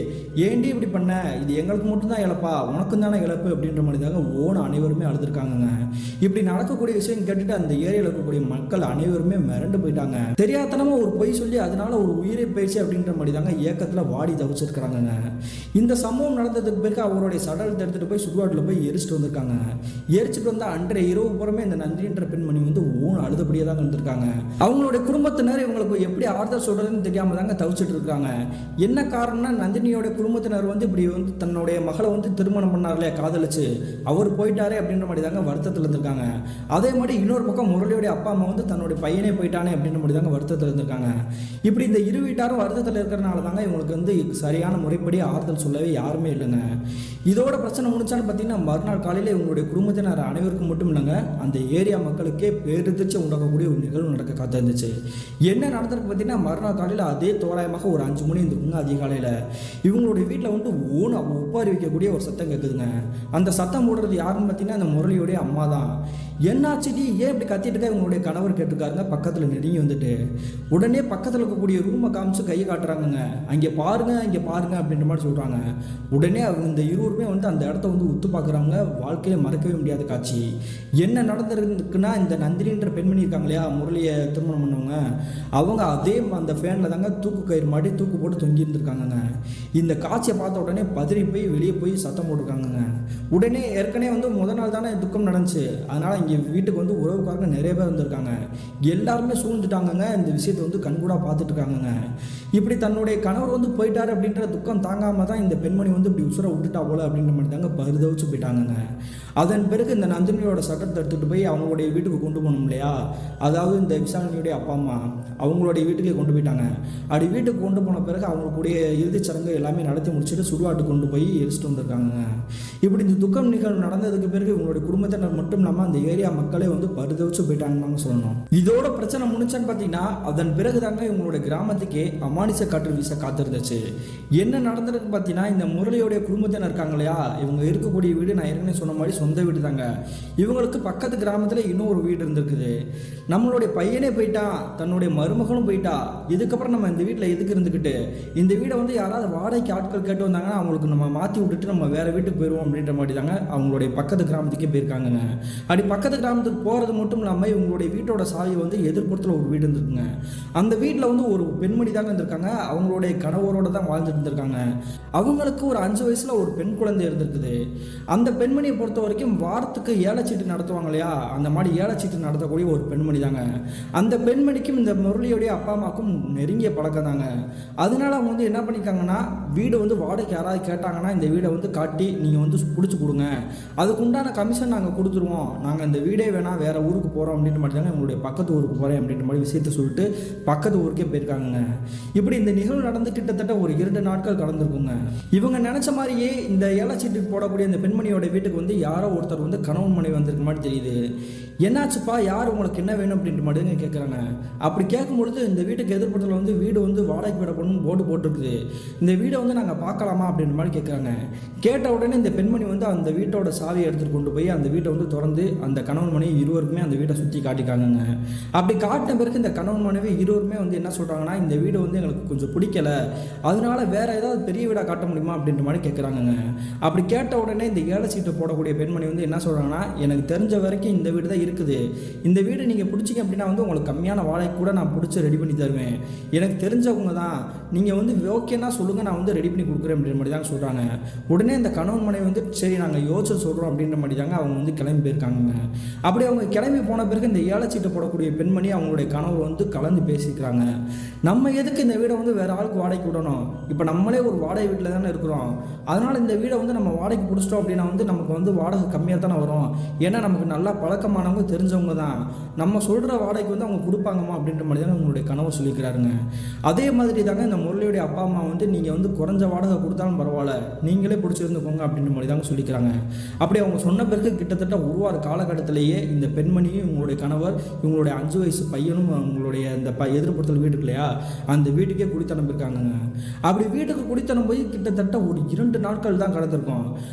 Speaker 1: ஏண்டி இப்படி பண்ண, இது எங்களுக்கு மட்டும்தான் இழப்பா, உனக்கும் தானே இழப்பு அப்படின்ற மாதிரி தாங்க ஓன அனைவருமே அழுதுருக்காங்க. இப்படி நடக்கக்கூடிய விஷயம் கேட்டுட்டு அந்த ஏரியாவில் இருக்கக்கூடிய மக்கள் அனைவருமே மிரண்டு போயிட்டாங்க. தெரியாதனமாக ஒரு பொய் சொல்லி அதனால ஒரு உயிரை போயிடுச்சு அப்படின்ற மாதிரி தாங்க ஏக்கத்தில் வாடி தவிச்சிருக்கிறாங்க. இந்த சம்பவம் நடந்ததுக்கு பிறகு அவருடைய சடலத்தை எடுத்துகிட்டு போய் சுடுகாட்டில் போய் எரிச்சிட்டு வந்திருக்காங்க. எரிச்சிட்டு வந்தால் அன்றைய இரவு புறமே இந்த நந்தினின்ற பெண்மணி வந்து ஓன் அழுதபடியாக தான் இருந்திருக்காங்க. அவங்களுடைய குடும்பத்தினர் இவங்களுக்கு இவங்க எப்படி ஆறுதல் சொல்கிறதுன்னு தெரியாமல் தாங்க தவிச்சிட்டு இருக்காங்க. என்ன காரணம்னா, நந்தினியோட குடும்பத்தினர் வந்து இப்படி வந்து தன்னுடைய மகளை வந்து திருமணம் பண்ணார் இல்லையா, காதலிச்சு அவர் போயிட்டாரே அப்படின்ற மாதிரி தாங்க வருத்தத்தில் இருந்திருக்காங்க. அதே மாதிரி இன்னொரு பக்கம் முரளியோடைய அப்பா அம்மா வந்து தன்னுடைய பையனே போயிட்டானே அப்படின்ற மாதிரி தாங்க வருத்தத்தில் இருந்திருக்காங்க. இப்படி இந்த இரு வீட்டாரும் வருத்தத்தில் இருக்கிறனால தாங்க இவங்களுக்கு வந்து சரியான முறைப்படி ஆறுதல் சொல்லவே யாருமே இல்லைங்க. இதோட பிரச்சனை முடிச்சான்னு பார்த்தீங்கன்னா, மறுநாள் காலையில் இவங்களுடைய குடும்பத்தினர் அனைவருக்கும் மட்டும் இல்லைங்க, அந்த ஏரியா மக்களுக்கே பேரெதிர்ச்சி உண்டாக்கக்கூடிய ஒரு நிகழ்வு நடக்க காத்திருந்துச்சு. என்ன நடந்திருக்கு பார்த்தீங்கன்னா, மறுநாள் காலையில் அதே தோராயமாக ஒரு 5 மணி இருந்துருக்குங்க. அதிகாலையில் இவங்களுடைய வீட்டில் வந்து ஒப்பாரி வைக்கக்கூடிய ஒரு சத்தம் கேட்குதுங்க. அந்த சத்தம் போடுறது யாருன்னு பார்த்தீங்கன்னா, அந்த முரளியோடைய அம்மா தான். என்னாச்சுடி, ஏன் இப்படி கத்திட்டு இருக்கா இவங்களுடைய கணவர் கேட்டிருக்காருங்க. பக்கத்தில் நெருங்கி வந்துட்டு உடனே பக்கத்தில் இருக்கக்கூடிய ரூமை காமிச்சு கையை காட்டுறாங்கங்க. அங்கே பாருங்க, இங்கே பாருங்க அப்படின்ற மாதிரி சொல்கிறாங்க. உடனே அவங்க இந்த இருவருமே வந்து அந்த இடத்த வந்து உத்து பார்க்குறாங்க. வாழ்க்கையை மறக்கவே முடியாத காட்சி. என்ன நடந்திருக்குன்னா, இந்த நந்தினின்ற பெண்மணி இருக்காங்க இல்லையா, முரளியை திருமணம் பண்ணவங்க, அவங்க அதே அந்த ஃபேனில் தாங்க தூக்கு கயிறு மாட்டி தூக்கு போட்டு தொங்கி இருந்திருக்காங்கங்க. இந்த காட்சியை பார்த்த உடனே பதறி போய் வெளியே போய் சத்தம் போட்டிருக்காங்கங்க. உடனே ஏற்கனவே வந்து முதல் நாள் தானே துக்கம் நடந்துச்சு, அதனால் இங்கே வீட்டுக்கு வந்து உறவுக்காரங்க நிறைய பேர் வந்திருக்காங்க. எல்லாருமே சூழ்ந்துட்டாங்கங்க. இந்த விஷயத்தை வந்து கண்கூடாக பார்த்துட்டு இருக்காங்கங்க. இப்படி தன்னுடைய கணவர் வந்து போயிட்டாரு அப்படின்ற துக்கம் தாங்காமல் தான் இந்த பெண்மணி வந்து இப்படி உசுரை விட்டுட்டா போல அப்படின்ற மாதிரி தாங்க பரிதவிச்சு போயிட்டாங்கங்க. அதன் பிறகு இந்த நந்தினியோட சட்டத்தை எடுத்துகிட்டு போய் அவங்களுடைய வீட்டுக்கு கொண்டு போகணும் இல்லையா, அதாவது இந்த விசாரணையுடைய அப்பா அம்மா அவங்களுடைய வீட்டுக்கே கொண்டு போயிட்டாங்க. அப்படி வீட்டுக்கு கொண்டு போன பிறகு அவங்களுடைய இறுதிச் சடங்கு எல்லாமே நடத்தி முடிச்சுட்டு சுடுகாட்டு கொண்டு போய் எரிச்சிட்டு வந்திருக்காங்க. இப்படி இந்த துக்கம் நிகழ்வு நடந்ததுக்கு பிறகு இவங்களுடைய குடும்பத்தினர் மட்டும் இல்லாமல் அந்த ஏரியா மக்களே வந்து பரிதவிச்சு போயிட்டாங்கன்னு சொல்லணும். இதோட பிரச்சனை முடிச்சான்னு பார்த்தீங்கன்னா, அதன் பிறகு தாங்க இவங்களுடைய கிராமத்துக்கே அமானுஷ காற்று வீச காத்திருந்துச்சு. என்ன நடந்திருக்கு பார்த்தீங்கன்னா, இந்த முரளியோடைய குடும்பத்தினர் இருக்காங்க இல்லையா, இவங்க இருக்கக்கூடிய வீடு நான் ஏற்கனவே சொன்ன மாதிரி சொந்த வீடு தாங்க. இவங்களுக்கு பக்கத்து கிராமத்தில் இன்னும் ஒரு வீடு இருந்திருக்குது. நம்மளுடைய பையனே போயிட்டா, தன்னுடைய மருமகளும் போயிட்டா, இதுக்கப்புறம் நம்ம இந்த வீட்டில் எதுக்கு இருந்துக்கிட்டு, இந்த வீடை வந்து யாராவது வாடகைக்கு ஆட்கள் கேட்டு வந்தாங்கன்னா அவங்களுக்கு நம்ம மாற்றி விட்டுட்டு நம்ம வேற வீட்டுக்கு போயிடுவோம் அப்படின்ற மாதிரி தாங்க அவங்களுடைய பக்கத்து கிராமத்துக்கே போயிருக்காங்க. அப்படி பக்கத்து கிராமத்துக்கு போகிறது மட்டும் இல்லாமல் இவங்களுடைய வீட்டோட சாவியை வந்து எதிர்ப்புறத்தில் ஒரு வீடு இருந்திருக்குங்க. அந்த வீட்டில் வந்து ஒரு பெண்மணி தாங்க இருந்திருக்காங்க. அவங்களுடைய கணவரோட தான் வாழ்ந்துட்டு இருந்திருக்காங்க. அவங்களுக்கு ஒரு 5 வயசில் ஒரு பெண் குழந்தை இருந்திருக்குது. அந்த பெண்மணியை பொறுத்த வரைக்கும் வாரத்துக்கு ஏலச்சீட்டு நடத்துவாங்க இல்லையா, அந்த மாதிரி ஏலச்சீட்டு நடத்தக்கூடிய ஒரு பெண்மணி தாங்க. அந்த பெண்மணிக்கும் இந்த முரளியோடைய அப்பா அம்மாவுக்கும் நெருங்கிய பழக்கம் தாங்க. அதனால அவங்க வந்து என்ன பண்ணியிருக்காங்கன்னா, வீடு வந்து வாடகைக்கு யாராவது கேட்டாங்கன்னா இந்த வீடை வந்து காட்டி நீங்கள் வந்து பிடிச்சி கொடுங்க, அதுக்கு உண்டான கமிஷன் நாங்கள் கொடுத்துருவோம், நாங்கள் இந்த வீடே வேணால் வேறு ஊருக்கு போகிறோம் அப்படின்ற மாதிரி தாங்க எங்களுடைய பக்கத்து ஊருக்கு போகிறேன் அப்படின்ற மாதிரி விஷயத்த சொல்லிட்டு பக்கத்து ஊருக்கே போயிருக்காங்க. இப்படி இந்த நிகழ்வு நடந்து கிட்டத்தட்ட ஒரு 2 நாட்கள் கடந்திருக்குங்க. இவங்க நினச்ச மாதிரியே இந்த ஏலச்சீட்டு போடக்கூடிய இந்த பெண்மணியோட வீட்டுக்கு வந்து யாரோ ஒருத்தர் வந்து கணவன் மனைவி வந்திருக்க மாதிரி தெரியுது. என்னாச்சுப்பா, யார் உங்களுக்கு என்ன வேணும் அப்படின்ற மாதிரி கேட்குறாங்க. அப்படி கேட்கும்பொழுது இந்த வீட்டுக்கு எதிர்ப்புறத்தில் வந்து வீடு வந்து வாடகைக்கு விடப்படணும் போர்டு போட்டுருக்குது, இந்த வீடை வந்து நாங்கள் பார்க்கலாமா அப்படின்ற மாதிரி கேட்குறாங்க. கேட்ட உடனே இந்த பெண்மணி வந்து அந்த வீட்டோட சாவியை எடுத்துகிட்டு கொண்டு போய் அந்த வீட்டை வந்து திறந்து அந்த கணவன் மனைவி இருவருக்குமே அந்த வீட்டை சுற்றி காட்டிக்காங்க. அப்படி காட்டின பிறகு இந்த கணவன் மனைவி இருவருமே வந்து என்ன சொல்கிறாங்கன்னா, இந்த வீடு வந்து எங்களுக்கு கொஞ்சம் பிடிக்கல, அதனால வேற ஏதாவது பெரிய வீடாக காட்ட முடியுமா அப்படின்ற மாதிரி கேட்குறாங்க. அப்படி கேட்ட உடனே இந்த ஏழை சீட்டை போடக்கூடிய பெண்மணி வந்து என்ன சொல்கிறாங்கன்னா, எனக்கு தெரிஞ்ச வரைக்கும் இந்த வீடு தான் இருக்குது, இந்த வீடு நீங்கள் பிடிச்சிங்க அப்படின்னா வந்து உங்களுக்கு கம்மியான வாடகை கூட நான் பிடிச்சி ரெடி பண்ணி தருவேன், எனக்கு தெரிஞ்சவங்க தான், நீங்கள் வந்து ஓகேன்னா சொல்லுங்கள், நான் வந்து ரெடி பண்ணி கொடுக்குறேன் அப்படின்ற மாதிரி தாங்க சொல்கிறாங்க. உடனே இந்த கணவன் மனைவி வந்து சரி நாங்கள் யோசிச்சு சொல்கிறோம் அப்படின்ற மாதிரி தாங்க அவங்க வந்து கிளம்பி போயிருக்காங்க. அப்படி அவங்க கிளம்பி போன பிறகு இந்த ஏழை சீட்டை போடக்கூடிய பெண்மணி அவங்களுடைய கணவர் வந்து கலந்து பேசிக்கிறாங்க. நம்ம எதுக்கு இந்த வீடை வந்து வேறு ஆளுக்கு வாடகைக்கு விடணும், இப்போ நம்மளே ஒரு வாடகை வீட்டில் தானே இருக்கிறோம், அதனால் இந்த வீடை வந்து நம்ம வாடகைக்கு பிடிச்சிட்டோம் அப்படின்னா வந்து நமக்கு வந்து வாடகை கம்மியாக தானே வரும், ஏன்னா நமக்கு நல்லா பழக்கமானவங்க தெரிஞ்சவங்க தான், நம்ம சொல்கிற வாடகைக்கு வந்து அவங்க கொடுப்பாங்கம்மா அப்படின்ற மாதிரி தானே உங்களுடைய கணவர் சொல்லிக்கிறாருங்க. அதே மாதிரி தாங்க இந்த முரளியுடைய அப்பா அம்மா வந்து நீங்கள் வந்து குறைஞ்ச வாடகை கொடுத்தாலும் பரவாயில்ல, நீங்களே பிடிச்சிருந்துக்கோங்க அப்படின்ற மாதிரி தாங்க சொல்லிக்கிறாங்க. அப்படி அவங்க சொன்ன பிறகு கிட்டத்தட்ட ஒரு வார காலகட்டத்திலேயே இந்த பெண்மணியும் இவங்களுடைய கணவர் இவங்களுடைய 5 வயசு பையனும் அவங்களுடைய இந்த எதிர்ப்புறத்தில் வீட்டுக்கு இல்லையா அந்த வீட்டுக்கே குடித்தனுப்பியிருக்காங்க. அப்படி வீட்டுக்கு குடித்தனம் போய் கிட்டத்தட்ட ஒரு 2 நாட்கள் தான் கடந்திருக்கும்.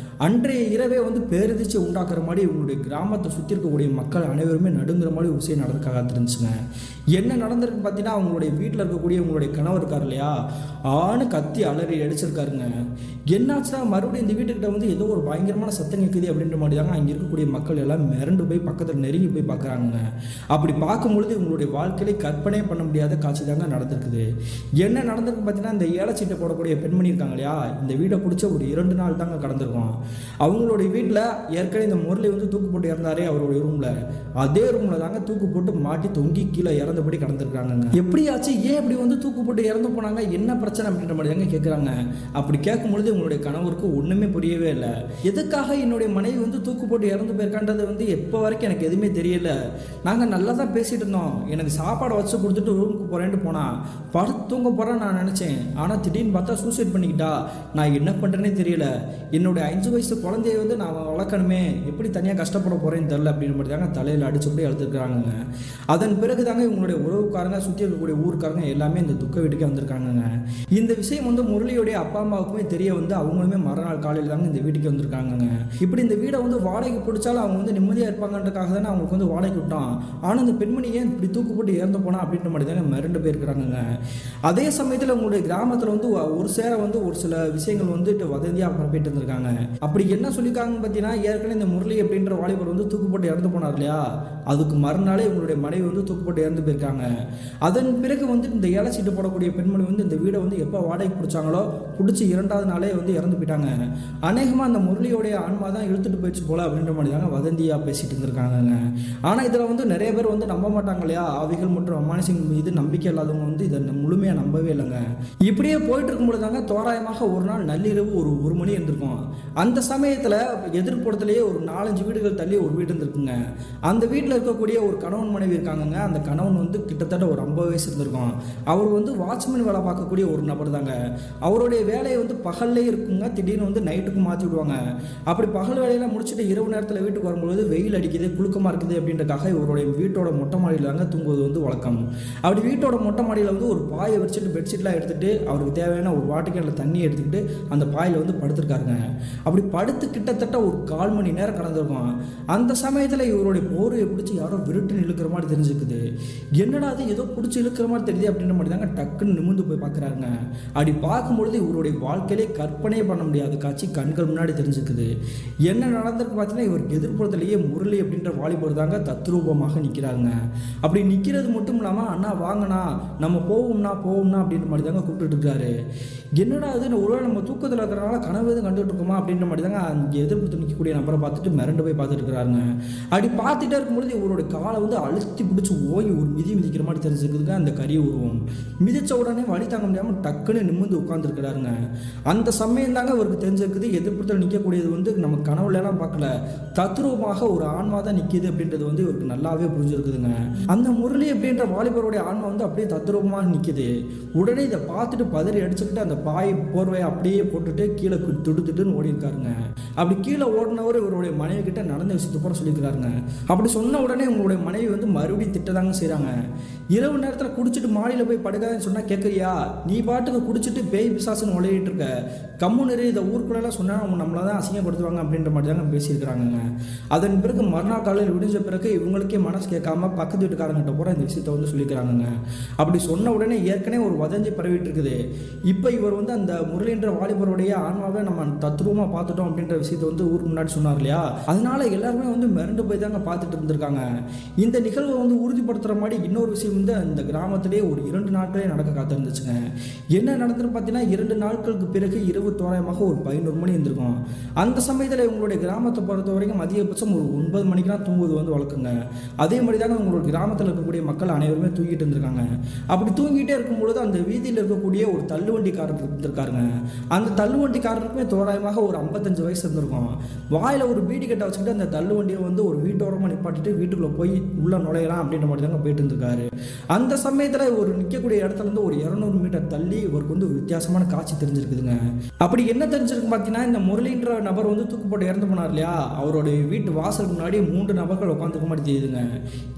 Speaker 1: அன்றைய இரவே வந்து பேரதிர்ச்சி உண்டாக்குற மாதிரி இவங்களுடைய கிராமத்தை சுற்றி இருக்கக்கூடிய மக்கள் அனைவருமே நடுங்கிற மாதிரி ஒரு விஷயம் நடந்து காத்திருந்துச்சுங்க. என்ன நடந்திருக்கு பார்த்தீங்கன்னா, அவங்களுடைய வீட்டில் இருக்கக்கூடிய உங்களுடைய கணவர் இருக்கார் இல்லையா, ஆணு கத்தி அலறி அடிச்சிருக்காருங்க. என்னாச்சுன்னா மறுபடியும் இந்த வீட்டுக்கிட்ட வந்து ஏதோ ஒரு பயங்கரமான சத்தம் கேட்குது அப்படின்ற மாதிரி தாங்க அங்கே இருக்கக்கூடிய மக்கள் எல்லாம் மிரண்டு போய் பக்கத்தில் நெருங்கி போய் பார்க்குறாங்க. அப்படி பார்க்கும்பொழுது இவங்களுடைய வாழ்க்கையிலே கற்பனை பண்ண முடியாத காட்சி தாங்க நடந்திருக்குது. என்ன நடந்திருக்கு பார்த்தீங்கன்னா, இந்த ஏலச்சீட்டை போடக்கூடிய பெண்மணி இருக்காங்க இல்லையா, இந்த வீட்டை பிடிச்ச ஒரு 2 நாள் தாங்க கடந்திருக்கும். அவங்களுடைய வீட்டில் ஏற்கனவே இந்த முரளி வந்து தூக்கு போட்டு இறந்தாரே அவருடைய ரூமில், அதே ரூம்ல தாங்க தூக்கு போட்டு மாட்டி தொங்கி கீழே இறந்தபடி கிடந்திருக்காங்க. எப்படியாச்சு ஏன் இப்படி வந்து தூக்கு போட்டு இறந்து போனாங்க, என்ன பிரச்சனை அப்படின்ற மாதிரி தாங்க கேட்குறாங்க. அப்படி கேட்கும்பொழுது உங்களுடைய கணவருக்கு ஒன்றுமே புரியவே இல்லை. எதுக்காக என்னுடைய மனைவி வந்து தூக்கு போட்டு இறந்து போயிருக்கான்றது வந்து எப்போ வரைக்கும் எனக்கு எதுவுமே தெரியல. நாங்கள் நல்லா தான் பேசிட்டு இருந்தோம். எனக்கு சாப்பாடை வச்சு கொடுத்துட்டு ரூமுக்கு போகிறேன்ட்டு போனால் படுத்து தூங்க போகிறேன்னு நான் நினச்சேன். ஆனால் திடீர்னு பார்த்தா சூசைட் பண்ணிக்கிட்டா. நான் என்ன பண்ணுறேன்னே தெரியல. என்னுடைய 5 வயசு குழந்தைய வந்து நான் வளர்க்கணுமே, எப்படி தனியாக கஷ்டப்பட போகிறேன்னு தெரில அப்படின்னு மட்டும் தாங்க தலையில் அடிச்சுப்படி எழுத்துருக்குறாங்க. அதன் பிறகு தாங்க இவங்களுடைய உறவுக்காரங்க, சுற்றி இருக்கக்கூடிய ஊருக்காரங்க எல்லாமே இந்த துக்க வீட்டுக்கே வந்திருக்காங்க. இந்த விஷயம் வந்து முரளியுடைய அப்பா அம்மாவுக்குமே தெரிய வந்து அவங்களுமே மறுநாள் காலையில் தாங்க இந்த வீட்டுக்கு வந்திருக்காங்க. இப்படி இந்த வீடை வந்து வாடகைக்கு பிடிச்சாலும் அவங்க வந்து நிம்மதியாக இருப்பாங்கன்றக்காக தானே அவங்களுக்கு வந்து வாடகைக்கு விட்டான். ஆனால் இந்த பெண்மணி ஏன் இப்படி தூக்கு போட்டு இறந்து போனா அப்படின்ற மாதிரி தாங்க மிரண்டு போயிருக்கிறாங்க. அதே சமயத்தில் உங்களுடைய கிராமத்தில் வந்து ஒரு சேர வந்து ஒரு சில விஷயங்கள் வந்துட்டு வதந்தியாக பரப்பிட்டு இருந்திருக்காங்க. அப்படி என்ன சொல்லியிருக்காங்கன்னு பார்த்தீங்கன்னா, ஏற்கனவே இந்த முரளி அப்படின்ற வாலிபர் வந்து தூக்கு போட்டு இறந்து போனார் இல்லையா, அதுக்கு மறுநாளே இவங்களுடைய மனைவி வந்து தூக்கு போட்டு இறந்து போயிருக்காங்க. அதன் பிறகு வந்து இந்த ஏழை சீட்டு போடக்கூடிய பெண்மணி வந்து இந்த வீடை வந்து எப்போ வாடகைக்கு பிடிச்சாங்களோ பிடிச்சி 2வது நாளே வந்து இறந்து போயிட்டாங்க. அநேகமாக அந்த முரளியோடைய ஆன்மா தான் இழுத்துட்டு போயிடுச்சு போல அப்படின்ற மாதிரி தாங்க வதந்தியாக பேசிட்டு இருந்திருக்காங்க. ஆனால் இதில் வந்து நிறைய பேர் வந்து நம்ப மாட்டாங்க இல்லையா, ஆவிகள் மற்றும் அமானுஷங்கள் மீது நம்பிக்கை இல்லாதவங்க வந்து இதை முழுமையாக நம்பவே இல்லைங்க. இப்படியே போயிட்டு இருக்கும்போது தாங்க தோராயமாக ஒரு நாள் நள்ளிரவு ஒரு மணி இருந்திருக்கும். அந்த சமயத்தில் எதிர்ப்புறத்திலேயே ஒரு 4-5 வீடுகள் தள்ளி ஒரு வீடு இருந்திருக்குங்க. அந்த வீட்டில் இருக்கக்கூடிய ஒரு கணவன் மனைவி இருக்காங்க. அந்த கணவன் வந்து கிட்டத்தட்ட ஒரு 50 வயசு இருந்திருக்கும். அவர் வந்து வாட்ச்மேன் வேலை பார்க்கக்கூடிய ஒரு நபர் தாங்க. அவருடைய வேலையை வந்து பகல்லே இருக்குங்க, திடீர்னு வந்து நைட்டுக்கு மாற்றி விடுவாங்க. அப்படி பகல் வேலையெல்லாம் முடிச்சுட்டு இரவு நேரத்தில் வீட்டுக்கு வரும்பொழுது வெயில் அடிக்குது, புழுக்கமாக இருக்குது அப்படின்றக்காக இவருடைய வீட்டோட மொட்டை மாடியில் தாங்க தூங்குவது வந்து வழக்கம். அப்படி வீட்டோட மொட்டை மாடியில் வந்து ஒரு பாயை வச்சுட்டு பெட்ஷீட்லாம் எடுத்துகிட்டு அவருக்கு தேவையான ஒரு வாட்டுக்கேனில் தண்ணி எடுத்துக்கிட்டு அந்த பாயில் வந்து படுத்திருக்காருங்க. அப்படி படுத்து கிட்டத்தட்ட ஒரு 1/4 மணி நேரம் கடந்திருக்கும். அந்த சமயத்தில் இவருடைய போர்வையை பிடிச்சி யாரோ விருட்டுன்னு இழுக்கிற மாதிரி தெரிஞ்சுக்குது. என்னடா அது ஏதோ பிடிச்சி இழுக்கிற மாதிரி தெரியுது அப்படின்ற மாதிரி தாங்க டக்குன்னு நிமிர்ந்து போய் பார்க்குறாங்க. அப்படி பார்க்கும்பொழுது இவருடைய வாழ்க்கையிலே கற்பனையே பண்ண முடியாத காட்சி கண்கள் முன்னாடி தெரிஞ்சுக்குது. என்ன நடந்திருக்கு பார்த்தீங்கன்னா, இவருக்கு எதிர்ப்புறத்திலேயே முரளி அப்படின்ற வாலிபர் தாங்க தத்ரூபமாக நிற்கிறாங்க. அப்படி நிற்கிறது மட்டும் இல்லாமல், அண்ணா வாங்கண்ணா நம்ம போவோம்னா அப்படின்ற மாதிரி தாங்க கூப்பிட்டு இருக்காரு. என்னடா அது, ஒருவேளை நம்ம தூக்கத்தில் இருக்கிறனால கனவு எதுவும் கண்டுட்டு இருக்கோமா அப்படின்ற மாதிரி தாங்க அங்கே எதிர்ப்பு நிற்கக்கூடிய நபரை பார்த்துட்டு மிரண்டு போய் பார்த்துட்டு இருக்கிறாருங்க. அப்படி பார்த்துட்டே இருக்கும்பொழுது இவருடைய காலை வந்து அழுத்தி பிடிச்சி ஓங்கி ஒரு மிதிக்கிற மாதிரி தெரிஞ்சுக்குதுங்க. அந்த கரிய உருவம் மிதிச்ச உடனே வழி தாங்க முடியாமல் டக்குன்னு நிமிர்ந்து உட்காந்துருக்கிறாருங்க. அந்த சமயம் தாங்க அவருக்கு தெரிஞ்சிருக்குது, எதிர்ப்புறத்தில் நிற்கக்கூடியது வந்து நம்ம கனவுலாம் பார்க்கல, தத்ரூபமாக ஒரு ஆன்மா தான் நிற்கிது அப்படின்றது வந்து இவருக்கு நல்லாவே புரிஞ்சிருக்குதுங்க. அந்த முரளி அப்படின்ற வாலிபருடைய ஆன்மா வந்து அப்படியே தத்ரூபமாக நிற்கிது. உடனே இதை பார்த்துட்டு பதறி அடிச்சுக்கிட்டு அந்த பாய் போர்வையை அப்படியே போட்டுட்டு கீழே துடுத்துட்டுன்னு ஓடி இருக்காருங்க. அப்படி கீழே ஓடினவர் இவருடைய மனைவி கிட்ட நடந்த விஷயத்தை போல சொல்லிக்கிறாருங்க. அப்படி சொன்ன உடனே உங்களுடைய மனைவி வந்து மறுபடியும் திட்டதாங்க செய்கிறாங்க. இரவு நேரத்தில் குடிச்சிட்டு மாடியில் போய் படுக்காதுன்னு சொன்னால் கேட்குறியா, நீ பாட்டுக்கு குடிச்சிட்டு பேய் பிசாசுன்னு உழையிட்டு இருக்க, கம்முன்னு இதை ஊருக்குள்ளெல்லாம் சொன்னால் நம்மளை தான் அசிங்கப்படுத்துவாங்க அப்படின்ற மாதிரி தாங்க பேசியிருக்கிறாங்க. அதன் பிறகு மறுநாள் காலையில் விடிஞ்ச பிறகு இவங்களுக்கே மனசு கேட்காம பக்கத்து வீட்டுக்காரங்கிட்ட பூரா இந்த விஷயத்தை வந்து சொல்லிக்கிறாங்க. அப்படி சொன்ன உடனே ஏற்கனவே ஒரு வதந்தி பரவிட்டு இருக்குது. இப்போ இவர் வந்து அந்த முரளின்ற வாலிபருடைய ஆன்மாவை நம்ம தத்ரூபமாக பார்த்துட்டோம் அப்படின்ற விஷயத்தை வந்து ஊருக்கு முன்னாடி சொன்னார் இல்லையா, அதனால எல்லாருமே வந்து மிரண்டு போய் தாங்க பார்த்துட்டு இருந்திருக்காங்க. இந்த நிகழ்வை வந்து உறுதிப்படுத்துகிற மாதிரி இன்னொரு விஷயம் வந்து அந்த கிராமத்திலே ஒரு 2 நாட்களே நடக்க காத்திருந்துச்சுங்க. என்ன நடந்துன்னு பார்த்தீங்கன்னா, 2 நாட்களுக்கு பிறகு இரவு தோராயமாக ஒரு 11 மணி இருந்திருக்கும். அந்த சமயத்தில் இவங்களுடைய கிராமத்தை பொறுத்த வரைக்கும் அதிகபட்சம் ஒரு 9 மணிக்கெலாம் தூங்குவது வந்து வழக்கங்க. அதே மாதிரி தாங்க உங்களோட கிராமத்தில் இருக்கக்கூடிய மக்கள் அனைவருமே தூங்கிட்டு இருந்திருக்காங்க. அப்படி தூங்கிட்டே இருக்கும்பொழுது அந்த வீதியில் இருக்கக்கூடிய ஒரு தள்ளுவண்டிக்காரர் இருந்திருக்காருங்க. அந்த தள்ளுவண்டிக்காரருக்குமே தோராயமாக ஒரு 55 வயசு இருந்திருக்கும். வாயில் ஒரு பீடி கட்டை வச்சுக்கிட்டு அந்த தள்ளுவண்டியை வந்து ஒரு வீட்டோரமாக நிப்பாட்டிட்டு வீட்டுக்குள்ளே போய் உள்ள நுழையலாம் அப்படின்ற மாதிரி தாங்க போயிட்டு இருந்திருக்காரு. அந்த சமயத்தில் ஒரு நிற்கக்கூடிய இடத்துல இருந்து ஒரு 200 மீட்டர் தள்ளி இவருக்கு வந்து ஒரு வித்தியாசமான காட்சி தெரிஞ்சிருக்குதுங்க. அப்படி என்ன தெரிஞ்சிருக்கு பார்த்தீங்கன்னா, இந்த முரளின்ற நபர் வந்து தூக்கு போட்டு இறந்து போனார் இல்லையா, அவருடைய வீட்டு வாசலுக்கு முன்னாடி 3 நபர்கள் உட்காந்துருக்க மாதிரி தெரியுதுங்க.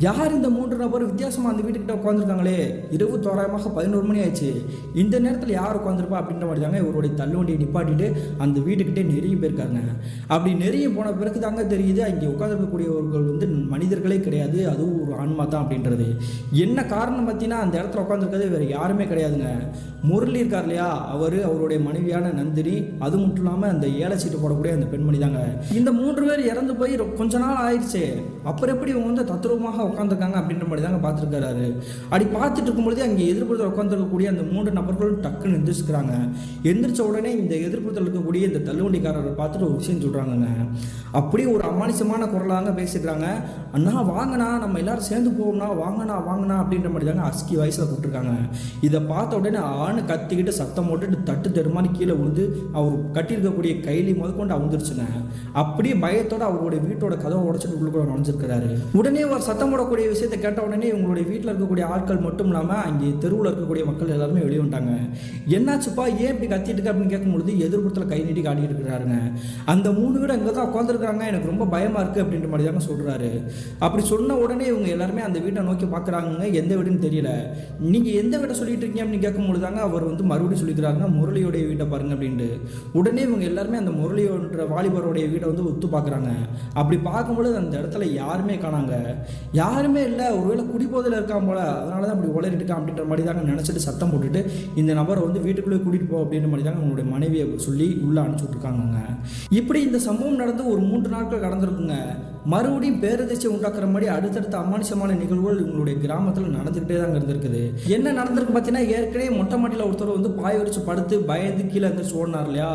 Speaker 1: யார் இந்த 3 நபர் வித்தியாசமாக அந்த வீட்டுக்கிட்ட உட்காந்துருக்காங்களே, இரவு தோராயமாக 11 மணி ஆயிடுச்சு, இந்த நேரத்தில் யார் உட்காந்துருப்பா அப்படின்ற மாதிரி தாங்க இவருடைய தள்ளுவண்டியை நிப்பாட்டிட்டு அந்த வீட்டுக்கிட்டே நெருங்கி போயிருக்காங்க. அப்படி நெருங்கி போன பிறகு தாங்க தெரியுது, அங்கே உட்காந்துருக்கக்கூடியவர்கள் வந்து மனிதர்களே கிடையாது, அதுவும் ஒரு ஆன்மா தான் அப்படின்றது. என்ன காரணம் பார்த்தீங்கன்னா, அந்த இடத்துல உட்காந்துருக்கிறது வேறு யாருமே கிடையாதுங்க. முரளி இருக்கார் இல்லையா, அவருடைய மனைவியான நந்தினி, அது மட்டும் இல்லாமல் அந்த ஏழை சீட்டு போடக்கூடிய அந்த பெண்மணி தாங்க. இந்த 3 பேர் இறந்து போய் கொஞ்ச நாள் ஆயிடுச்சு, அப்புறம் எப்படி இவங்க வந்து தத்ரூபமாக உட்காந்துருக்காங்க அப்படின்ற மாதிரி தாங்க பார்த்துருக்காரு. அப்படி பார்த்துட்டு இருக்கும்பொழுது அங்கே எதிர்ப்புறத்தில் உட்காந்துருக்கக்கூடிய அந்த 3 நபர்களும் டக்குன்னு எந்திரிச்சுக்கிறாங்க. எந்திரிச்ச உடனே இந்த எதிர்ப்புறத்தில் இருக்கக்கூடிய இந்த தள்ளுவண்டிக்காரரை பார்த்துட்டு ஒரு விஷயம் சொல்கிறாங்க. அப்படியே ஒரு அமானுஷமான குரலாக பேசிட்டு பேசியிருக்காங்க. அண்ணா வாங்கண்ணா, நம்ம எல்லாரும் சேர்ந்து போவோம்னா, வாங்கண்ணா அப்படின்ற மாதிரி தாங்க அஸ்கி வயசில் கூப்பிட்டுருக்காங்க. இதை பார்த்த உடனே ஆணு கத்திக்கிட்டு சத்தம் போட்டுட்டு தட்டு தடுமாறி கீழே விழுந்து அவர் கட்டியிருக்கக்கூடிய கைலி முதற்கொண்டு அவுந்துருச்சுங்க. அப்படியே பயத்தோட அவருடைய வீட்டோட கதவை உடச்சிட்டு உள்ளுக்குள்ள நுழைஞ்சிருக்கிறாரு. உடனே அவர் சத்தம் போடக்கூடிய விஷயத்தை கேட்ட உடனே இவங்களுடைய வீட்டில் இருக்கக்கூடிய ஆட்கள் மட்டும் இல்லாமல் அங்கே தெருவில் இருக்கக்கூடிய மக்கள் எல்லாருமே வெளியே வந்துட்டாங்க. என்னாச்சுப்பா, ஏன் இப்படி கத்திட்டு இருக்கு அப்படின்னு கேட்கும்பொழுது எதிர்ப்புறத்தில் கை நீட்டி காட்டிட்டு இருக்கிறாருங்க. அந்த 3 பேர் அங்கே தான் உட்காந்துருக்காங்க, எனக்கு ரொம்ப பயமா இருக்கு அப்படின்ற மாதிரி தாங்க சொல்றாரு. அப்படி சொன்ன உடனே இவங்க எல்லாருமே அந்த வீட்டை நோக்கி பார்க்குறாங்க. எந்த வீடுன்னு தெரியல. நீங்க எந்த வீட்டை சொல்லிட்டு இருக்கீங்க அப்படின்னு கேட்கும்பொழுது தாங்க அவர் வந்து மறுபடியும் சொல்லிக்கிறாருங்க, முரளியோடைய வீட்டை பாருங்க அப்படின்ட்டு. உடனே இவங்க எல்லாருமே அந்த முரளியோன்ற வாலிபருடைய வீட்டை வந்து ஒத்து பார்க்குறாங்க. அப்படி பார்க்கும்பொழுது அந்த இடத்துல யாருமே காணாங்க. யாருமே இல்லை, ஒருவேளை குடிபோதையில் இருக்கான் போல, அதனால தான் அப்படி உளறிட்டு இருக்கான் அப்படின்ற மாதிரி தாங்க நினச்சிட்டு சத்தம் போட்டுட்டு இந்த நபரை வந்து வீட்டுக்குள்ளே கூட்டிகிட்டு போ அப்படின்ற மாதிரி தாங்க உங்களுடைய மனைவியை சொல்லி உள்ளே அனுப்பிச்சு விட்ருக்காங்க. இப்படி இந்த சம்பவம் நடந்து ஒரு 3 நாட்கள் கடந்திருக்குங்க. மறுபடியும் பேரதிர்ச்சி உண்டாக்குற மாதிரி அடுத்தடுத்த அமானுஷமான நிகழ்வுகள் உங்களுடைய கிராமத்தில் நடந்துக்கிட்டே தாங்க இருந்திருக்குது. என்ன நடந்திருக்கு பார்த்தீங்கன்னா, ஏற்கனவே மொட்டை மாட்டியில் ஒருத்தர் வந்து பாய் வச்சு படுத்து பயந்து கீழே இருந்து ஓடினார் இல்லையா,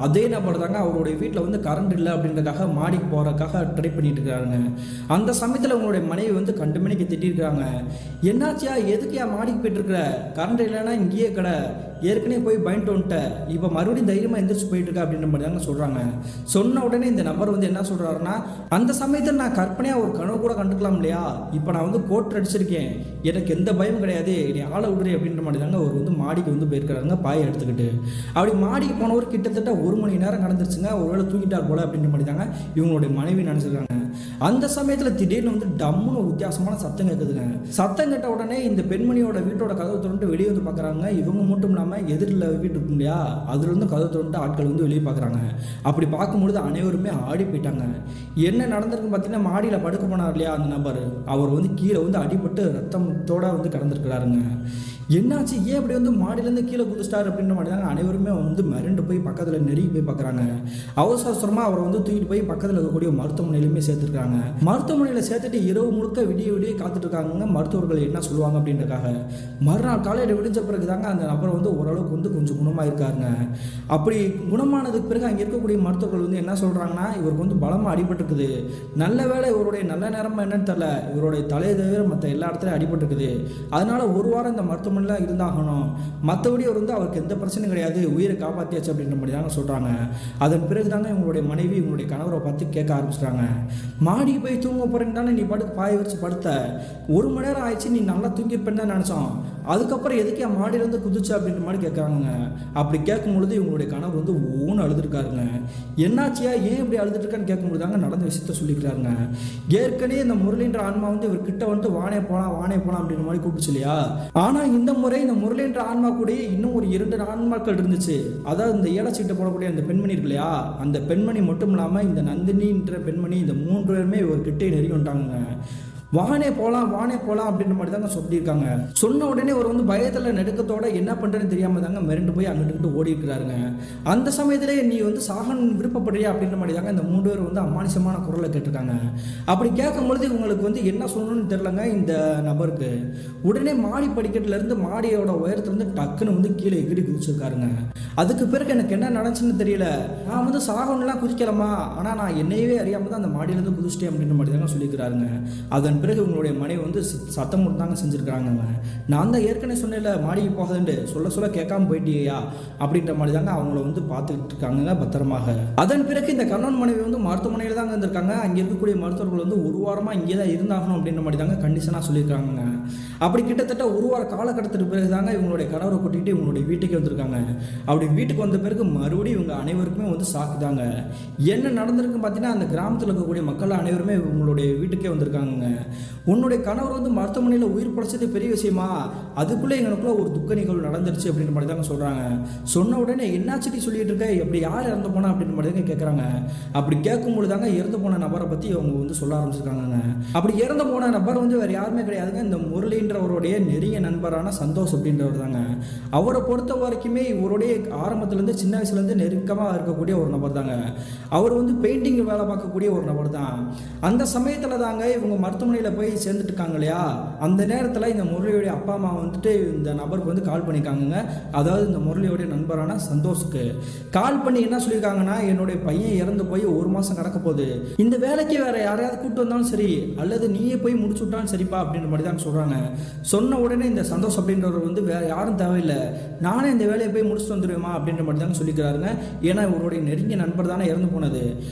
Speaker 1: அதே நபர் தாங்க அவருடைய வீட்டில் வந்து கரண்ட் இல்லை அப்படின்றதுக்காக மாடிக்கு போகிறதுக்காக ட்ரை பண்ணிட்டு இருக்காருங்க. அந்த சமயத்தில் உங்களுடைய மனைவி வந்து கண்டு மணிக்கு திட்டிருக்கிறாங்க. என்னாச்சியா, எதுக்கியா மாடிக்கு போயிட்டு இருக்கிற, கரண்ட் இல்லைன்னா இங்கேயே கடை, ஏற்கனவே போய் பயன்ட்டு வந்துட்டேன், இப்போ மறுபடியும் தைரியமாக எந்திரிச்சு போயிட்டு இருக்கா அப்படின்ற மாதிரி தாங்க சொல்கிறாங்க. சொன்ன உடனே இந்த நபர் வந்து என்ன சொல்கிறாருன்னா, அந்த சமயத்தில் நான் கற்பனையாக ஒரு கனவு கூட கண்டுக்கலாம் இல்லையா, இப்போ நான் வந்து கோட் அடிச்சிருக்கேன், எனக்கு எந்த பயமும் கிடையாது, நீ ஆளை விடுறே அப்படின்ற மாதிரி தாங்க அவர் வந்து மாடிக்கு வந்து போயிருக்கிறாருங்க பாயை எடுத்துக்கிட்டு. அப்படி மாடிக்கு போனவர் கிட்டத்தட்ட 1 மணி நேரம் கடந்துருச்சுங்க. ஒருவேளை தூக்கிட்டார் போல அப்படின்ற மாதிரி தாங்க இவங்களுடைய மனைவி நினச்சிருக்காங்க. அந்த சமயத்தில் திடீர்னு வந்து டம்முன்னு ஒரு வித்தியாசமான சத்தம் கேட்குதுங்க. சத்தம் கேட்ட உடனே இந்த பெண்மணியோட வீட்டோட கதவை திறந்துட்டு வெளியே வந்து பார்க்குறாங்க. இவங்க மட்டும் இல்லாமல் எதிரில் வீட்டு இருக்கும் இல்லையா, அதுல இருந்து கதவை திறந்துட்டு ஆட்கள் வந்து வெளியே பார்க்குறாங்க. அப்படி பார்க்கும்பொழுது அனைவருமே ஆடி போயிட்டாங்க. என்ன நடந்திருக்கு பார்த்தீங்கன்னா, மாடியில் படுக்க போனார் இல்லையா அந்த நபர், அவர் வந்து கீழே வந்து அடிபட்டு ரத்தத்தோட வந்து கடந்திருக்கிறாருங்க. என்னாச்சு, ஏன் அப்படி வந்து மாடியிலேருந்து கீழே குதிச்சிட்டார் அப்படின்ற மாதிரி தாங்க அனைவருமே வந்து மிரண்டு போய் பக்கத்தில் நெருங்கி போய் பார்க்குறாங்க. அவசரமாக அவரை வந்து தூக்கிட்டு போய் பக்கத்தில் இருக்கக்கூடிய மருத்துவமனையிலுமே சேர்த்துருக்காங்க. மருத்துவமனையில் சேர்த்துட்டு இரவு முழுக்க விடிய காத்துட்டு இருக்காங்க மருத்துவர்கள் என்ன சொல்லுவாங்க அப்படின்றக்காக. மறுநாள் காலையில் விடிஞ்ச பிறகு தாங்க அந்த நபரை வந்து ஓரளவுக்கு வந்து கொஞ்சம் குணமாக இருக்காருங்க. அப்படி குணமானதுக்கு பிறகு அங்கே இருக்கக்கூடிய மருத்துவர்கள் வந்து என்ன சொல்கிறாங்கன்னா, இவருக்கு வந்து பலமாக அடிபட்டுருக்குது, நல்ல வேளை இவருடைய நல்ல நேரமாக என்னன்னு தெரியல, இவருடைய தலையை தவிர மற்ற எல்லா இடத்துலையும் அடிபட்டுருக்குது, அதனால ஒரு வாரம் இந்த மருத்துவமனையில் இருந்தாகணும், மற்றபடி அவர் வந்து அவருக்கு எந்த பிரச்சனையும் கிடையாது, உயிரை காப்பாற்றியாச்சு அப்படின்ற மாதிரி தாங்க சொல்கிறாங்க. அதன் பிறகு தாங்க இவங்களுடைய மனைவி இவங்களுடைய கணவரை பார்த்து கேட்க ஆரம்பிச்சிட்டாங்க. மாடிக்கு போய் தூங்க போகிறீங்கன்னு நீ படுத்து பாய வச்சு படுத்த, 1 மணி நேரம் ஆயிடுச்சு, நீ நல்லா தூங்கிப்பேன்னு தான் நினச்சோம், அதுக்கப்புறம் எதுக்கே மாடியிலேருந்து குதிச்சு அப்படின்ற மாதிரி கேட்குறாங்க. அப்படி கேட்கும் பொழுது இவங்களுடைய கணவர் வந்து ஓன்னு அழுதுருக்காருங்க. என்னாச்சியா, ஏன் இப்படி அழுதுட்டு இருக்கான்னு கேட்கும்போது தாங்க நடந்த விஷயத்த சொல்லிக்கிறாருங்க. ஏற்கனவே இந்த முரளின்ற ஆன்மா வந்து இவர் கிட்ட வந்து வானே போகலாம் அப்படின்ற மாதிரி கூப்பிடுச்சு இல்லையா, ஆனால் இந்த முறை இந்த முரளின்ற ஆன்மா கூட இன்னும் ஒரு 2 ஆன்மாக்கள் இருந்துச்சு. அதாவது இந்த ஏலச்சீட்டை போடக்கூடிய அந்த பெண்மணி இருக்கு இல்லையா, அந்த பெண்மணி மட்டும் இல்லாமல் இந்த நந்தினின்ற பெண்மணி, இந்த 3 பேருமே இவர் கிட்டே நெருங்கி வந்துட்டாங்க. வானே போகலாம் அப்படின்ற மாதிரி தாங்க சொல்லியிருக்காங்க. சொன்ன உடனே அவர் வந்து பயத்தில் நடுக்கத்தோட என்ன பண்ணுறதுன்னு தெரியாமல் தாங்க மிரண்டு போய் அங்கிட்டு ஓடி இருக்கிறாருங்க. அந்த சமயத்திலே நீ வந்து சாகன் விருப்பப்படுறியா அப்படின்ற மாதிரி தாங்க இந்த 3 பேர் வந்து அமானுஷமான குரலை கேட்டிருக்காங்க. அப்படி கேட்கும்பொழுது இவங்களுக்கு வந்து என்ன சொல்லணும்னு தெரிலங்க இந்த நபருக்கு. உடனே மாடி படிக்கட்டிலேருந்து மாடியோட உயரத்துலேருந்து டக்குன்னு வந்து கீழே எகிரி குதிச்சிருக்காருங்க. அதுக்கு பிறகு எனக்கு என்ன நடந்துச்சுன்னு தெரியல, நான் வந்து சாகன்லாம் குதிக்கலாமா, ஆனால் நான் என்னையவே அறியாமல் தான் அந்த மாடியிலேருந்து குதிச்சிட்டேன் அப்படின்ற மாதிரி தாங்க சொல்லிக்கிறாருங்க. அதன் பிறகு உங்களுடைய மனைவி வந்து சத்தம் மட்டும் தாங்க செஞ்சுருக்கிறாங்க. நான் தான் ஏற்கனவே சொன்னேன்ல மாடிக்கு போகுதுன்ட்டு, சொல்ல கேட்காம போயிட்டியா அப்படின்ற மாதிரி தாங்க அவங்கள வந்து பார்த்துக்கிட்டு இருக்காங்க பத்திரமாக. அதன் பிறகு இந்த கணவன் மனைவி வந்து மருத்துவமனையில் தாங்க இருந்திருக்காங்க. அங்கே இருக்கக்கூடிய மருத்துவர்கள் வந்து 1 வாரமாக இங்கே தான் இருந்தாகணும் அப்படின்ற மாதிரி தாங்க கண்டிஷனாக சொல்லியிருக்காங்க. அப்படி கிட்டத்தட்ட 1 வார காலகட்டத்துக்கு பிறகு தாங்க இவங்களுடைய கணவரை கூட்டிகிட்டு இவங்களுடைய வீட்டுக்கு வந்திருக்காங்க. அப்படி வீட்டுக்கு வந்த பிறகு மறுபடியும் இவங்க அனைவருக்குமே வந்து சாக்குதாங்க. என்ன நடந்திருக்கு பார்த்தீங்கன்னா, அந்த கிராமத்தில் இருக்கக்கூடிய மக்கள் அனைவருமே இவங்களுடைய வீட்டுக்கே வந்திருக்காங்க. உன்னுடைய கணவர் வந்து மருத்துவமனையில் உயிர் படைச்சது பெரிய விஷயமா, அதுக்குள்ளே எங்களுக்குள்ள ஒரு துக்க நிகழ்வு நடந்துருச்சு அப்படின்ற மாதிரி தாங்க சொல்கிறாங்க. சொன்ன உடனே என்னாச்சு சொல்லிட்டு இருக்க, எப்படி யார் இறந்து போனா அப்படின்ற மாதிரி தாங்க கேட்குறாங்க. அப்படி கேட்கும்பொழுது தாங்க இறந்து போன நபரை பற்றி அவங்க வந்து சொல்ல ஆரம்பிச்சிருக்காங்க. அப்படி இறந்து போன நபர் வந்து வேறு யாருமே கிடையாதுங்க, இந்த முரளின்றவருடைய நெருங்கிய நண்பரான சந்தோஷ் அப்படின்றவர் தாங்க. அவரை பொறுத்த வரைக்குமே இவருடைய ஆரம்பத்துலேருந்து சின்ன வயசுலேருந்து நெருக்கமாக இருக்கக்கூடிய ஒரு நபர் தாங்க. அவர் வந்து பெயிண்டிங் வேலை பார்க்கக்கூடிய ஒரு நபர் தான். அந்த சமயத்தில் தாங்க இவங்க மருத்துவமனை மருத்துவமனையில் போய் சேர்ந்துட்டு இருக்காங்க இல்லையா, அந்த நேரத்தில் இந்த முரளியோடைய அப்பா அம்மா வந்துட்டு இந்த நபருக்கு வந்து கால் பண்ணியிருக்காங்க. அதாவது இந்த முரளியோடைய நண்பரான சந்தோஷுக்கு கால் பண்ணி என்ன சொல்லியிருக்காங்கன்னா, என்னுடைய பையன் இறந்து போய் 1 மாதம் கடக்க போகுது, இந்த வேலைக்கு வேற யாரையாவது கூப்பிட்டு வந்தாலும் சரி அல்லது நீயே போய் முடிச்சு விட்டாலும் சரிப்பா அப்படின்ற மாதிரி தான் சொல்கிறாங்க. சொன்ன உடனே இந்த சந்தோஷ் அப்படின்றவர் வந்து வேற யாரும் தேவையில்லை, நானே இந்த வேலையை போய் முடிச்சுட்டு வந்துடுவேமா அப்படின்ற மாதிரி தாங்க சொல்லிக்கிறாருங்க. ஏன்னா இவருடைய நெருங்கிய நண்பர் தானே இறந்து போனது.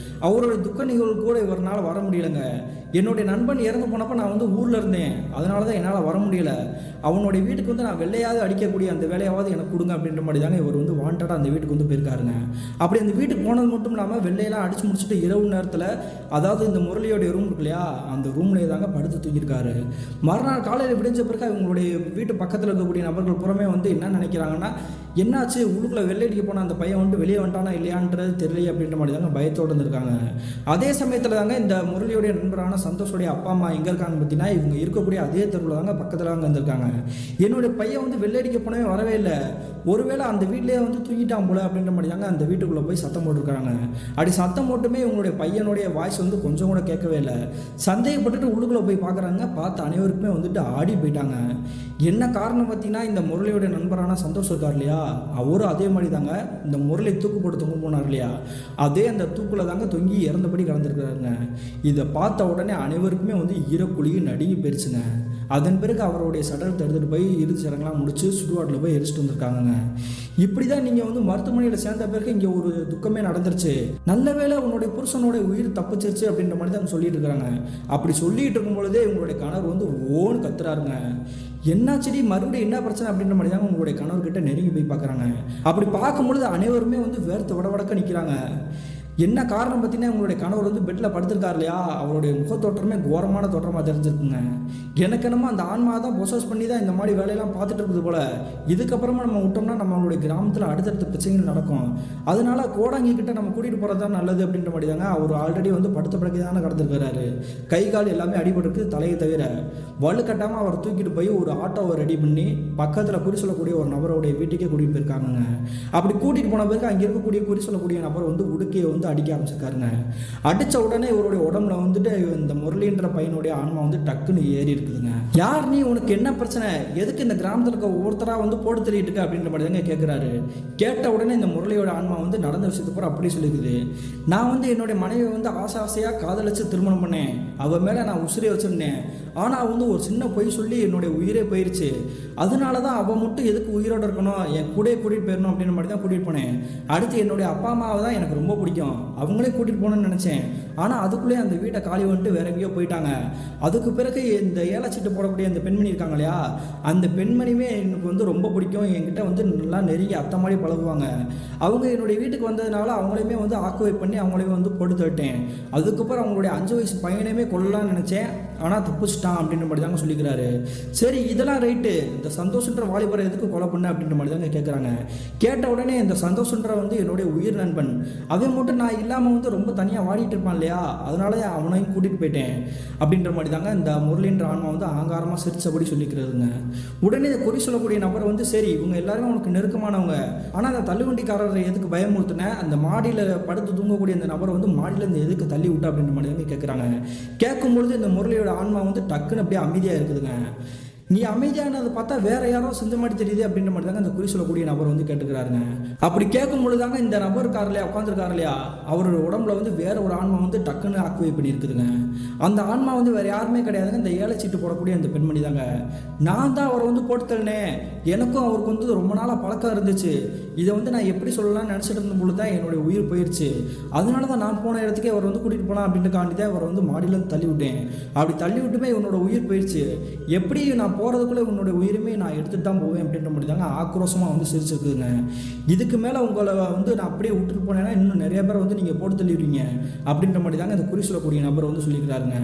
Speaker 1: அவருடைய துக்க நிகழ்வு கூட இவரால் வர முடியலைங்க. என்னுடைய நண்பன் இறந்து போனப்போ நான் வந்து ஊரில் இருந்தேன், அதனால தான் என்னால் வர முடியல. அவனுடைய வீட்டுக்கு வந்து நான் வெள்ளையாவது அடிக்கக்கூடிய அந்த வேலையாவது எனக்கு கொடுங்க அப்படின்ற மாதிரி தாங்க இவர் வந்து வாண்டடாக அந்த வீட்டுக்கு வந்து போயிருக்காருங்க. அப்படி அந்த வீட்டுக்கு போனது மட்டும் இல்லாமல் வெள்ளையெல்லாம் அடிச்சு முடிச்சுட்டு இரவு நேரத்தில், அதாவது இந்த முரளியோடைய ரூம் இருக்கு இல்லையா, அந்த ரூம்லேயே தாங்க படுத்து தூங்கியிருக்காரு. மறுநாள் காலையில் விடிஞ்ச பிறகு அவங்களுடைய வீட்டு பக்கத்தில் இருக்கக்கூடிய நபர்கள் புறமே வந்து என்ன நினைக்கிறாங்கன்னா, என்னாச்சு உள்ளுக்குள்ளே வெள்ளையடிக்க போன அந்த பையன் வந்து வெளியே வந்துட்டானா இல்லையான்றது தெரியல அப்படின்ற மாதிரி தாங்க பயத்தோடு இருந்திருக்காங்க. அதே சமயத்தில் தாங்க இந்த முரளியோடைய நண்பரான சந்தோஷோடைய அப்பா அம்மா எங்கே இருக்காங்க பார்த்தீங்கன்னா, இவங்க இருக்கக்கூடிய அதே தெருவில் தாங்க பக்கத்தில் தாங்க இருந்திருக்காங்க. என்னுடைய பையன் வந்து வெள்ளையடிக்க போனவே வரவே இல்லை, ஒருவேளை அந்த வீட்டிலேயே வந்து தூங்கிட்டான் போல அப்படின்ற மாதிரி தாங்க அந்த வீட்டுக்குள்ளே போய் சத்தம் போட்டுருக்காங்க. அப்படி சத்தம் போட்டுமே இவங்களுடைய பையனுடைய வாய்ஸ் வந்து கொஞ்சம் கூட கேட்கவே இல்லை. சந்தேகப்பட்டுட்டு உள்ளுக்குள்ளே போய் பார்க்குறாங்க. பார்த்து அனைவருக்குமே வந்துட்டு ஆடி போயிட்டாங்க. என்ன காரணம் பார்த்தீங்கன்னா, இந்த முரளியோடைய நண்பரான சந்தோஷ் இருக்கார் இல்லையா, அவரும் அதே மாதிரி தாங்க இந்த முரளி தூக்கு போட்டு தொங்க போனார் இல்லையா, அதே அந்த தூக்கில் தாங்க தொங்கி இறந்தபடி கலந்துருக்காருங்க. இதை பார்த்த உடனே அனைவருக்குமே வந்து ஈரக்குழியை நடுங்கி போயிருச்சுங்க. அதன் பிறகு அவருடைய சடலத்தை எடுத்துகிட்டு போய் இறுதி சடங்கெலாம் முடிச்சு சுடுகாட்டில் போய் எரிச்சிட்டு வந்திருக்காங்க. இப்படி தான் நீங்கள் வந்து மருத்துவமனையில் சேர்ந்த பிறகு இங்கே ஒரு துக்கமே நடந்துருச்சு, நல்ல வேளை உன்னுடைய புருஷனுடைய உயிர் தப்பிச்சிருச்சு அப்படின்ற மாதிரி தான் சொல்லிட்டு இருக்காங்க. அப்படி சொல்லிட்டு இருக்கும் பொழுதே உங்களுடைய கணவர் வந்து ஓன்னு கத்துறாருங்க. என்னாச்சடி மறுபடியும் என்ன பிரச்சனை அப்படின்ற மாதிரி தாங்க உங்களுடைய கணவர்கிட்ட நெருங்கி போய் பார்க்குறாங்க. அப்படி பார்க்கும்பொழுது அனைவருமே வந்து வேர்த்து வடவடக்க நிற்கிறாங்க. என்ன காரணம் பார்த்தீங்கன்னா, உங்களுடைய கணவர் வந்து பெட்டில் படுத்திருக்கார் இல்லையா, அவருடைய முகத்தோற்றமே கோரமான தோற்றமாக தெரிஞ்சிருக்குங்க. எனக்கு என்னமோ அந்த ஆன்மா தான் ப்ரொசஸ் பண்ணி தான் இந்த மாதிரி வேலையெல்லாம் பார்த்துட்டு இருக்குது போல. இதுக்கப்புறமா நம்ம விட்டோம்னா நம்மளுடைய கிராமத்தில் அடுத்தடுத்த பிரச்சனைகள் நடக்கும், அதனால கோடாங்கி கிட்ட நம்ம கூட்டிகிட்டு போகிறது தான் நல்லது அப்படின்ற மாதிரி தாங்க அவர் ஆல்ரெடி வந்து படுத்த படுக்கை தானே கடந்துருக்கிறாரு. கை கால் எல்லாமே அடிபட்டுருக்கு, தலையை தவிர வலுக்கட்டாமல் அவர் தூக்கிட்டு போய் ஒரு ஆட்டோவை ரெடி பண்ணி பக்கத்தில் குறி சொல்லக்கூடிய ஒரு நபருடைய வீட்டுக்கே கூட்டிகிட்டு போயிருக்காங்க. அப்படி கூட்டிகிட்டு போன பிறகு அங்கே இருக்கக்கூடிய குறி சொல்லக்கூடிய நபர் வந்து உடுக்கையை வந்து அடிக்க ஆரம்பிச்சிருக்காருங்க. அடித்த உடனே இவருடைய உடம்புல வந்துட்டு இந்த முரளின்ற பையனுடைய ஆன்மா வந்து டக்குன்னு ஏறி இருக்குதுங்க. யார் நீ, உனக்கு என்ன பிரச்சனை, எதுக்கு இந்த கிராமத்தில் இருக்க ஒவ்வொருத்தராக வந்து போட்டு தள்ளிட்டு இருக்க அப்படின்ற மாதிரி தாங்க கேட்குறாரு. கேட்ட உடனே இந்த முரளியோட ஆன்மா வந்து நடந்த விஷயத்தை கூட அப்படி சொல்லிக்குது. நான் வந்து என்னுடைய மனைவியை வந்து ஆசையாக காதலிச்சு திருமணம் பண்ணேன், அவள் மேலே நான் உசிரே வச்சுருந்தேன். ஆனால் வந்து ஒரு சின்ன பொய் சொல்லி என்னுடைய உயிரே போயிடுச்சு, அதனால தான் அவள் மட்டும் எதுக்கு உயிரோடு இருக்கணும், என் கூட கூட்டிகிட்டு போயிடணும் அப்படின்ற மாதிரி தான் கூட்டிகிட்டு போனேன். அடுத்து என்னுடைய அப்பா அம்மாவை தான் எனக்கு ரொம்ப பிடிக்கும், அவங்களே கூட்டிகிட்டு போகணும்னு நினச்சேன். ஆனால் அதுக்குள்ளே அந்த வீட்டை காலி வந்துட்டு வேற எங்கேயோ போயிட்டாங்க. அதுக்கு பிறகு இந்த ஏலச்சீட்டு போடக்கூடிய அந்த பெண்மணி இருக்காங்க இல்லையா, அந்த பெண்மணியுமே எனக்கு வந்து ரொம்ப பிடிக்கும், என்கிட்ட வந்து நல்லா நெருங்கி அத்தை மாதிரி பழகுவாங்க. அவங்க என்னுடைய வீட்டுக்கு வந்ததுனால அவங்களையுமே வந்து ஆக்குவை பண்ணி அவங்களையுமே வந்து போட்டு தட்டேன். அதுக்கப்புறம் அவங்களுடைய 5 வயசு பையனையுமே கொல்லலாம்னு நினச்சேன், ஆனால் தப்பிச்சிட்டான் அப்படின்ற மாதிரி தாங்க சொல்லிக்கிறாரு. சரி இதெல்லாம் ரைட்டு, இந்த சந்தோஷன்ற வாலிபரை எதுக்கு கொலை பண்ண அப்படின்ற மாதிரி தாங்க கேட்குறாங்க. கேட்ட உடனே இந்த சந்தோஷன்ற வந்து என்னுடைய உயிர் நண்பன், அவன் மட்டும் நான் இல்லாமல் வந்து ரொம்ப தனியாக வாடிட்டு இருப்பான் இல்லையா, அதனால அவனையும் கூட்டிகிட்டு போயிட்டேன் அப்படின்ற மாதிரி தாங்க இந்த முரளின்ற ஆன்மா வந்து ஆங்காரமாக சிரிச்சபடி சொல்லிக்கிறதுங்க. உடனே இதை குறி சொல்லக்கூடிய நபர் வந்து, சரி இவங்க எல்லாருமே உனக்கு நெருக்கமானவங்க, ஆனால் அந்த தள்ளுவண்டிக்காரரை எதுக்கு பயமுறுத்தின, அந்த மாடியில் படுத்து தூங்கக்கூடிய அந்த நபரை வந்து மாடியில் இந்த எதுக்கு தள்ளி விட்டா அப்படின்ற மாதிரி தாங்க கேட்குறாங்க. கேட்கும்பொழுது இந்த முரளியோட ஆன்மா வந்து டக்குன்னு அப்படியே அமைதியாக இருக்குதுங்க. நீ அமைதியானதை பார்த்தா வேற யாரோ செஞ்ச மாதிரி தெரியுது அப்படின்ற மாதிரி தாங்க அந்த குறி சொல்லக்கூடிய நபர் வந்து கேட்டுக்கிறாருங்க. அப்படி கேட்கும் பொழுது தாங்க இந்த நபர் இருக்கார் இல்லையா, உட்காந்துருக்காரு இல்லையா, அவரோட உடம்புல வந்து வேற ஒரு ஆன்மா வந்து டக்குன்னு ஆக்குவை பண்ணியிருக்குதுங்க. அந்த ஆன்மா வந்து வேற யாருமே கிடையாதுங்க, இந்த ஏலச்சீட்டு போடக்கூடிய அந்த பெண்மணி தாங்க. நான் தான் அவரை வந்து போட்டு தள்ளினேன், எனக்கும் அவருக்கு வந்து ரொம்ப நாளாக பழக்கம் இருந்துச்சு, இதை வந்து நான் எப்படி சொல்லலாம்னு நினச்சிட்டு இருந்த பொழுது தான் என்னுடைய உயிர் போயிடுச்சு, அதனால தான் நான் போன இடத்துக்கே அவர் வந்து கூட்டிகிட்டு போகலாம் அப்படின்ட்டு காண்டி தான் அவரை வந்து மாடியிலேருந்து தள்ளி விட்டேன். அப்படி தள்ளி விட்டுமே என்னோட உயிர் போயிடுச்சு, எப்படி நான் போகிறதுக்குள்ளே உன்னோட உயிருமே நான் எடுத்துகிட்டு தான் போவேன் அப்படின்ற மாதிரி தாங்க ஆக்ரோஷமாக வந்து சிரிச்சிருக்குதுங்க. இதுக்கு மேலே உங்களை வந்து நான் அப்படியே விட்டுட்டு போனேன்னா இன்னும் நிறைய பேரை வந்து நீங்கள் போட்டு தள்ளிவிடுவீங்க அப்படின்ற மாதிரி தாங்க இந்த குறி சொல்லக்கூடிய நபர் வந்து சொல்லிக்கிறாருங்க.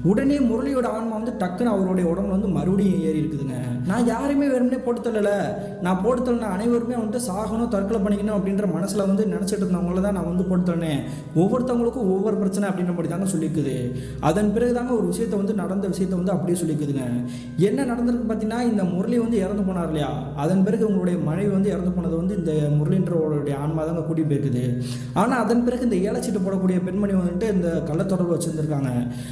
Speaker 1: உடனே முரளியோட ஆன்மா வந்து டக்குன்னு அவருடைய உடம்புல வந்து மறுபடியும் ஏறி இருக்குதுங்க. நான் யாருமே வெறுமனே போட்டு தள்ளலை, நான் போட்டு தள்ளின அனைவருமே வந்துட்டு சாகணும் தற்கொலை பண்ணிக்கணும் அப்படின்ற மனசில் வந்து நினச்சிட்டு இருந்தவங்கள தான் நான் வந்து போட்டு தள்ளினேன், ஒவ்வொருத்தவங்களுக்கும் ஒவ்வொரு பிரச்சனை அப்படின்ற மாதிரி தாங்க சொல்லியிருக்குது. அதன் பிறகு தாங்க ஒரு விஷயத்தை வந்து நடந்த விஷயத்தை வந்து அப்படியே சொல்லியிருக்குதுங்க. என்ன நடந்திருக்கு பார்த்தீங்கன்னா, இந்த முரளி வந்து இறந்து போனார் இல்லையா, அதன் பிறகு உங்களுடைய மனைவி வந்து இறந்து போனது வந்து இந்த முரளின்றவருடைய ஆன்மா தாங்க கூட்டி போயிருக்குது. ஆனால் அதன் பிறகு இந்த ஏலச்சீட்டு போடக்கூடிய பெண்மணி வந்துட்டு இந்த கள்ளத்தொடர்பு வச்சுருந்துருக்காங்க.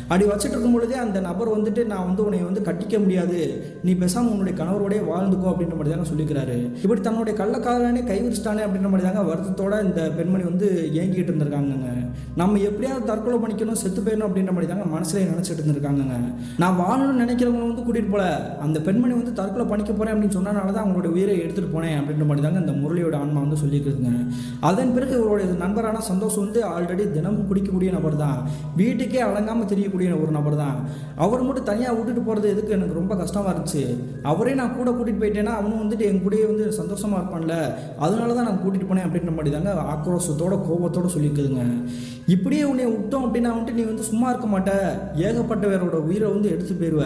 Speaker 1: அப்படி வச்சுட்டு இருக்கும் பொழுதே அந்த நபர் வந்துட்டு நான் வந்து உன்னை வந்து கட்டிக்க முடியாது, நீ பேசாமல் உன்னுடைய கணவரோடய வாழ்ந்துக்கோ அப்படின்ற மாதிரி தாங்க சொல்லிக்கிறாரு. இப்படி தன்னுடைய கள்ளக்காதலானே கைவிரிச்சிட்டானே அப்படின்ற மாதிரி தாங்க வருத்தத்தோட இந்த பெண்மணி வந்து ஏங்கிட்டு இருந்திருக்காங்க. நம்ம எப்படியாவது தற்கொலை பண்ணிக்கணும், செத்து போயிடணும் அப்படின்ற மாதிரி தாங்க மனசுல நினைச்சிட்டு இருந்திருக்காங்க. நான் வாழணும்னு நினைக்கிறவங்க வந்து கூட்டிட்டு போல, அந்த பெண்மணி வந்து தற்கொலை பண்ணிக்க போறேன் அப்படின்னு சொன்னனால தான் அவங்களோட உயிரை எடுத்துட்டு போனேன் அப்படின்ற மாதிரி தாங்க இந்த முரளியோட ஆன்மா வந்து சொல்லியிருக்குதுங்க. அதன் பிறகு இவருடைய நண்பரான சந்தோஷம் வந்து ஆல்ரெடி தினமும் குடிக்கக்கூடிய நபர் தான், வீட்டுக்கே அடங்காமல் தெரியக்கூடிய ஒரு நபர் தான். அவர் மட்டும் தனியாக விட்டுட்டு போகிறது எதுக்கு எனக்கு ரொம்ப கஷ்டமாக இருந்துச்சு. அவரே நான் கூட கூட்டிகிட்டு போயிட்டேன்னா அவனும் வந்துட்டு என் கூடயே வந்து சந்தோஷமாக இருப்பான்ல, அதனால தான் நான் கூட்டிகிட்டு போனேன் அப்படின்ற மாதிரி தாங்க ஆக்ரோஷத்தோட கோபத்தோடு சொல்லியிருக்குதுங்க. இப்படியே உன்னை விட்டோம் அப்படின்னா வந்துட்டு நீ வந்து சும்மா இருக்க மாட்ட, ஏகப்பட்டவரோட உயிரை வந்து எடுத்து போயிடுவ,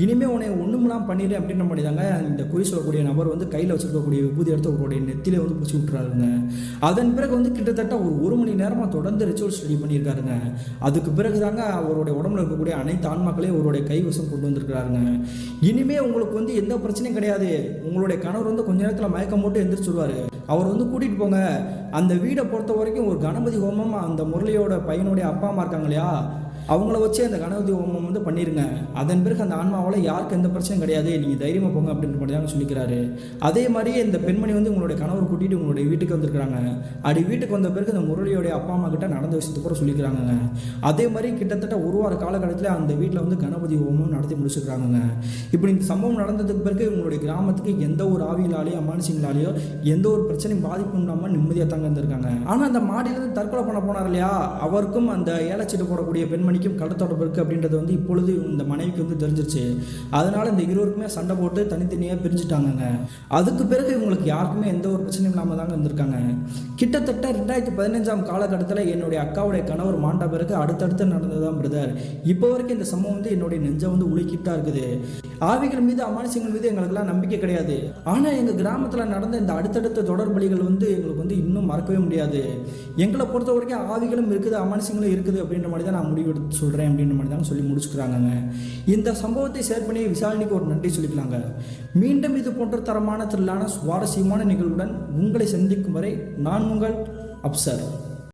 Speaker 1: இனிமேல் உன்னை ஒன்றுமெல்லாம் பண்ணிடு அப்படின்ற மாதிரி தாங்க இந்த குறி சொல்லக்கூடிய நபர் வந்து கையில் வச்சிருக்கக்கூடிய விபூதி எடுத்து அவருடைய நெத்திலே வந்து பிடிச்சி விட்டுறாருங்க. அதன் பிறகு வந்து கிட்டத்தட்ட ஒரு மணி நேரமாக தொடர்ந்து ரிச்சுவல் ஸ்டடி பண்ணியிருக்காருங்க. அதுக்கு பிறகு தாங்க அவருடைய உடம்புல இருக்கக்கூடிய அனைத்து ஆன்மாக்களையும் அவருடைய கைவசம் கொண்டு வந்திருக்கிறாருங்க. இனிமே உங்களுக்கு வந்து எந்த பிரச்சனையும் கிடையாது, உங்களுடைய கணவர் வந்து கொஞ்ச நேரத்தில் மயக்கம் போட்டு எந்திரிச்சுடுவார், அவர் வந்து கூட்டிகிட்டு போங்க. அந்த வீடை பொறுத்த வரைக்கும் ஒரு கணபதி ஹோமம் அந்த முரளியோட பையனுடைய அப்பா அம்மா இருக்காங்க இல்லையா, அவங்கள வச்சு அந்த கணபதி ஹோமம் வந்து பண்ணிடுங்க. அதன் பிறகு அந்த ஆன்மாவால் யாருக்கு எந்த பிரச்சனையும் கிடையாது, நீங்கள் தைரியமாக போங்க அப்படின்ற மாதிரி தாங்க சொல்லிக்கிறாரு. அதே மாதிரியே இந்த பெண்மணி வந்து உங்களுடைய கணவர் கூட்டிகிட்டு உங்களுடைய வீட்டுக்கு வந்திருக்கிறாங்க. அப்படி வீட்டுக்கு வந்த பிறகு அந்த முரளியோடைய அப்பா அம்மா கிட்ட நடந்த விஷயத்தை கூட சொல்லிக்கிறாங்க. அதே மாதிரி கிட்டத்தட்ட ஒரு வார காலகட்டத்தில் அந்த வீட்டில் வந்து கணபதி ஹோமம் நடத்தி முடிச்சுக்கிறாங்க. இப்படி இந்த சம்பவம் நடந்ததுக்கு பிறகு உங்களுடைய கிராமத்துக்கு எந்த ஒரு ஆவியிலாலேயோ அமானுஷங்களாலேயோ எந்த ஒரு பிரச்சனையும் பாதிப்பும் இல்லாமல் நிம்மதியாக தாங்க இருந்திருக்காங்க. ஆனால் அந்த மாடியிலிருந்து தற்கொலை பண்ண போனார் இல்லையா, அவருக்கும் அந்த ஏலச்சீட்டு போடக்கூடிய பெண்மணிக்கும் கள்ளத்தொடர்பு இருக்குது அப்படின்றது வந்து இப்பொழுது இந்த மனைவிக்கு வந்து தெரிஞ்சிருச்சு. அதனால இந்த இருவருக்குமே சண்டை போட்டு தனித்தனியாக பிரிஞ்சுட்டாங்க. அதுக்கு பிறகு இவங்களுக்கு யாருக்குமே எந்த ஒரு பிரச்சனையும் இல்லாமல் தாங்க இருந்திருக்காங்க. கிட்டத்தட்ட 2015 காலகட்டத்தில் என்னுடைய அக்காவுடைய கணவர் மாண்ட பிறகு அடுத்தடுத்து நடந்ததுதான் பிரதர். இப்போ வரைக்கும் இந்த சம்பவம் வந்து என்னுடைய நெஞ்சை வந்து உலுக்கிட்டா இருக்குது. ஆவிகள் மீது அமானுஷங்கள் மீது எங்களுக்கெல்லாம் நம்பிக்கை கிடையாது. ஆனால் எங்கள் கிராமத்தில் நடந்த இந்த அடுத்தடுத்த தொடர்பலிகள் வந்து எங்களுக்கு வந்து இன்னும் மறக்கவே முடியாது. எங்களை பொறுத்த வரைக்கும் ஆவிகளும் இருக்குது, அமானுஷங்களும் இருக்குது அப்படின்ற மாதிரி தான் நான் முடிவெடுத்து சொல்கிறேன் அப்படின்ற மாதிரி தான் சொல்லி முடிச்சுக்கிறாங்க. இந்த சம்பவத்தை ஷேர் பண்ணி விசாரணைக்கு ஒரு நன்றி சொல்லிக்கலாங்க. மீண்டும் இது போன்ற தரமான திரளான சுவாரஸ்யமான நிகழ்வுடன் உங்களை சந்திக்கும் வரை நான் உங்கள் அப்சர்.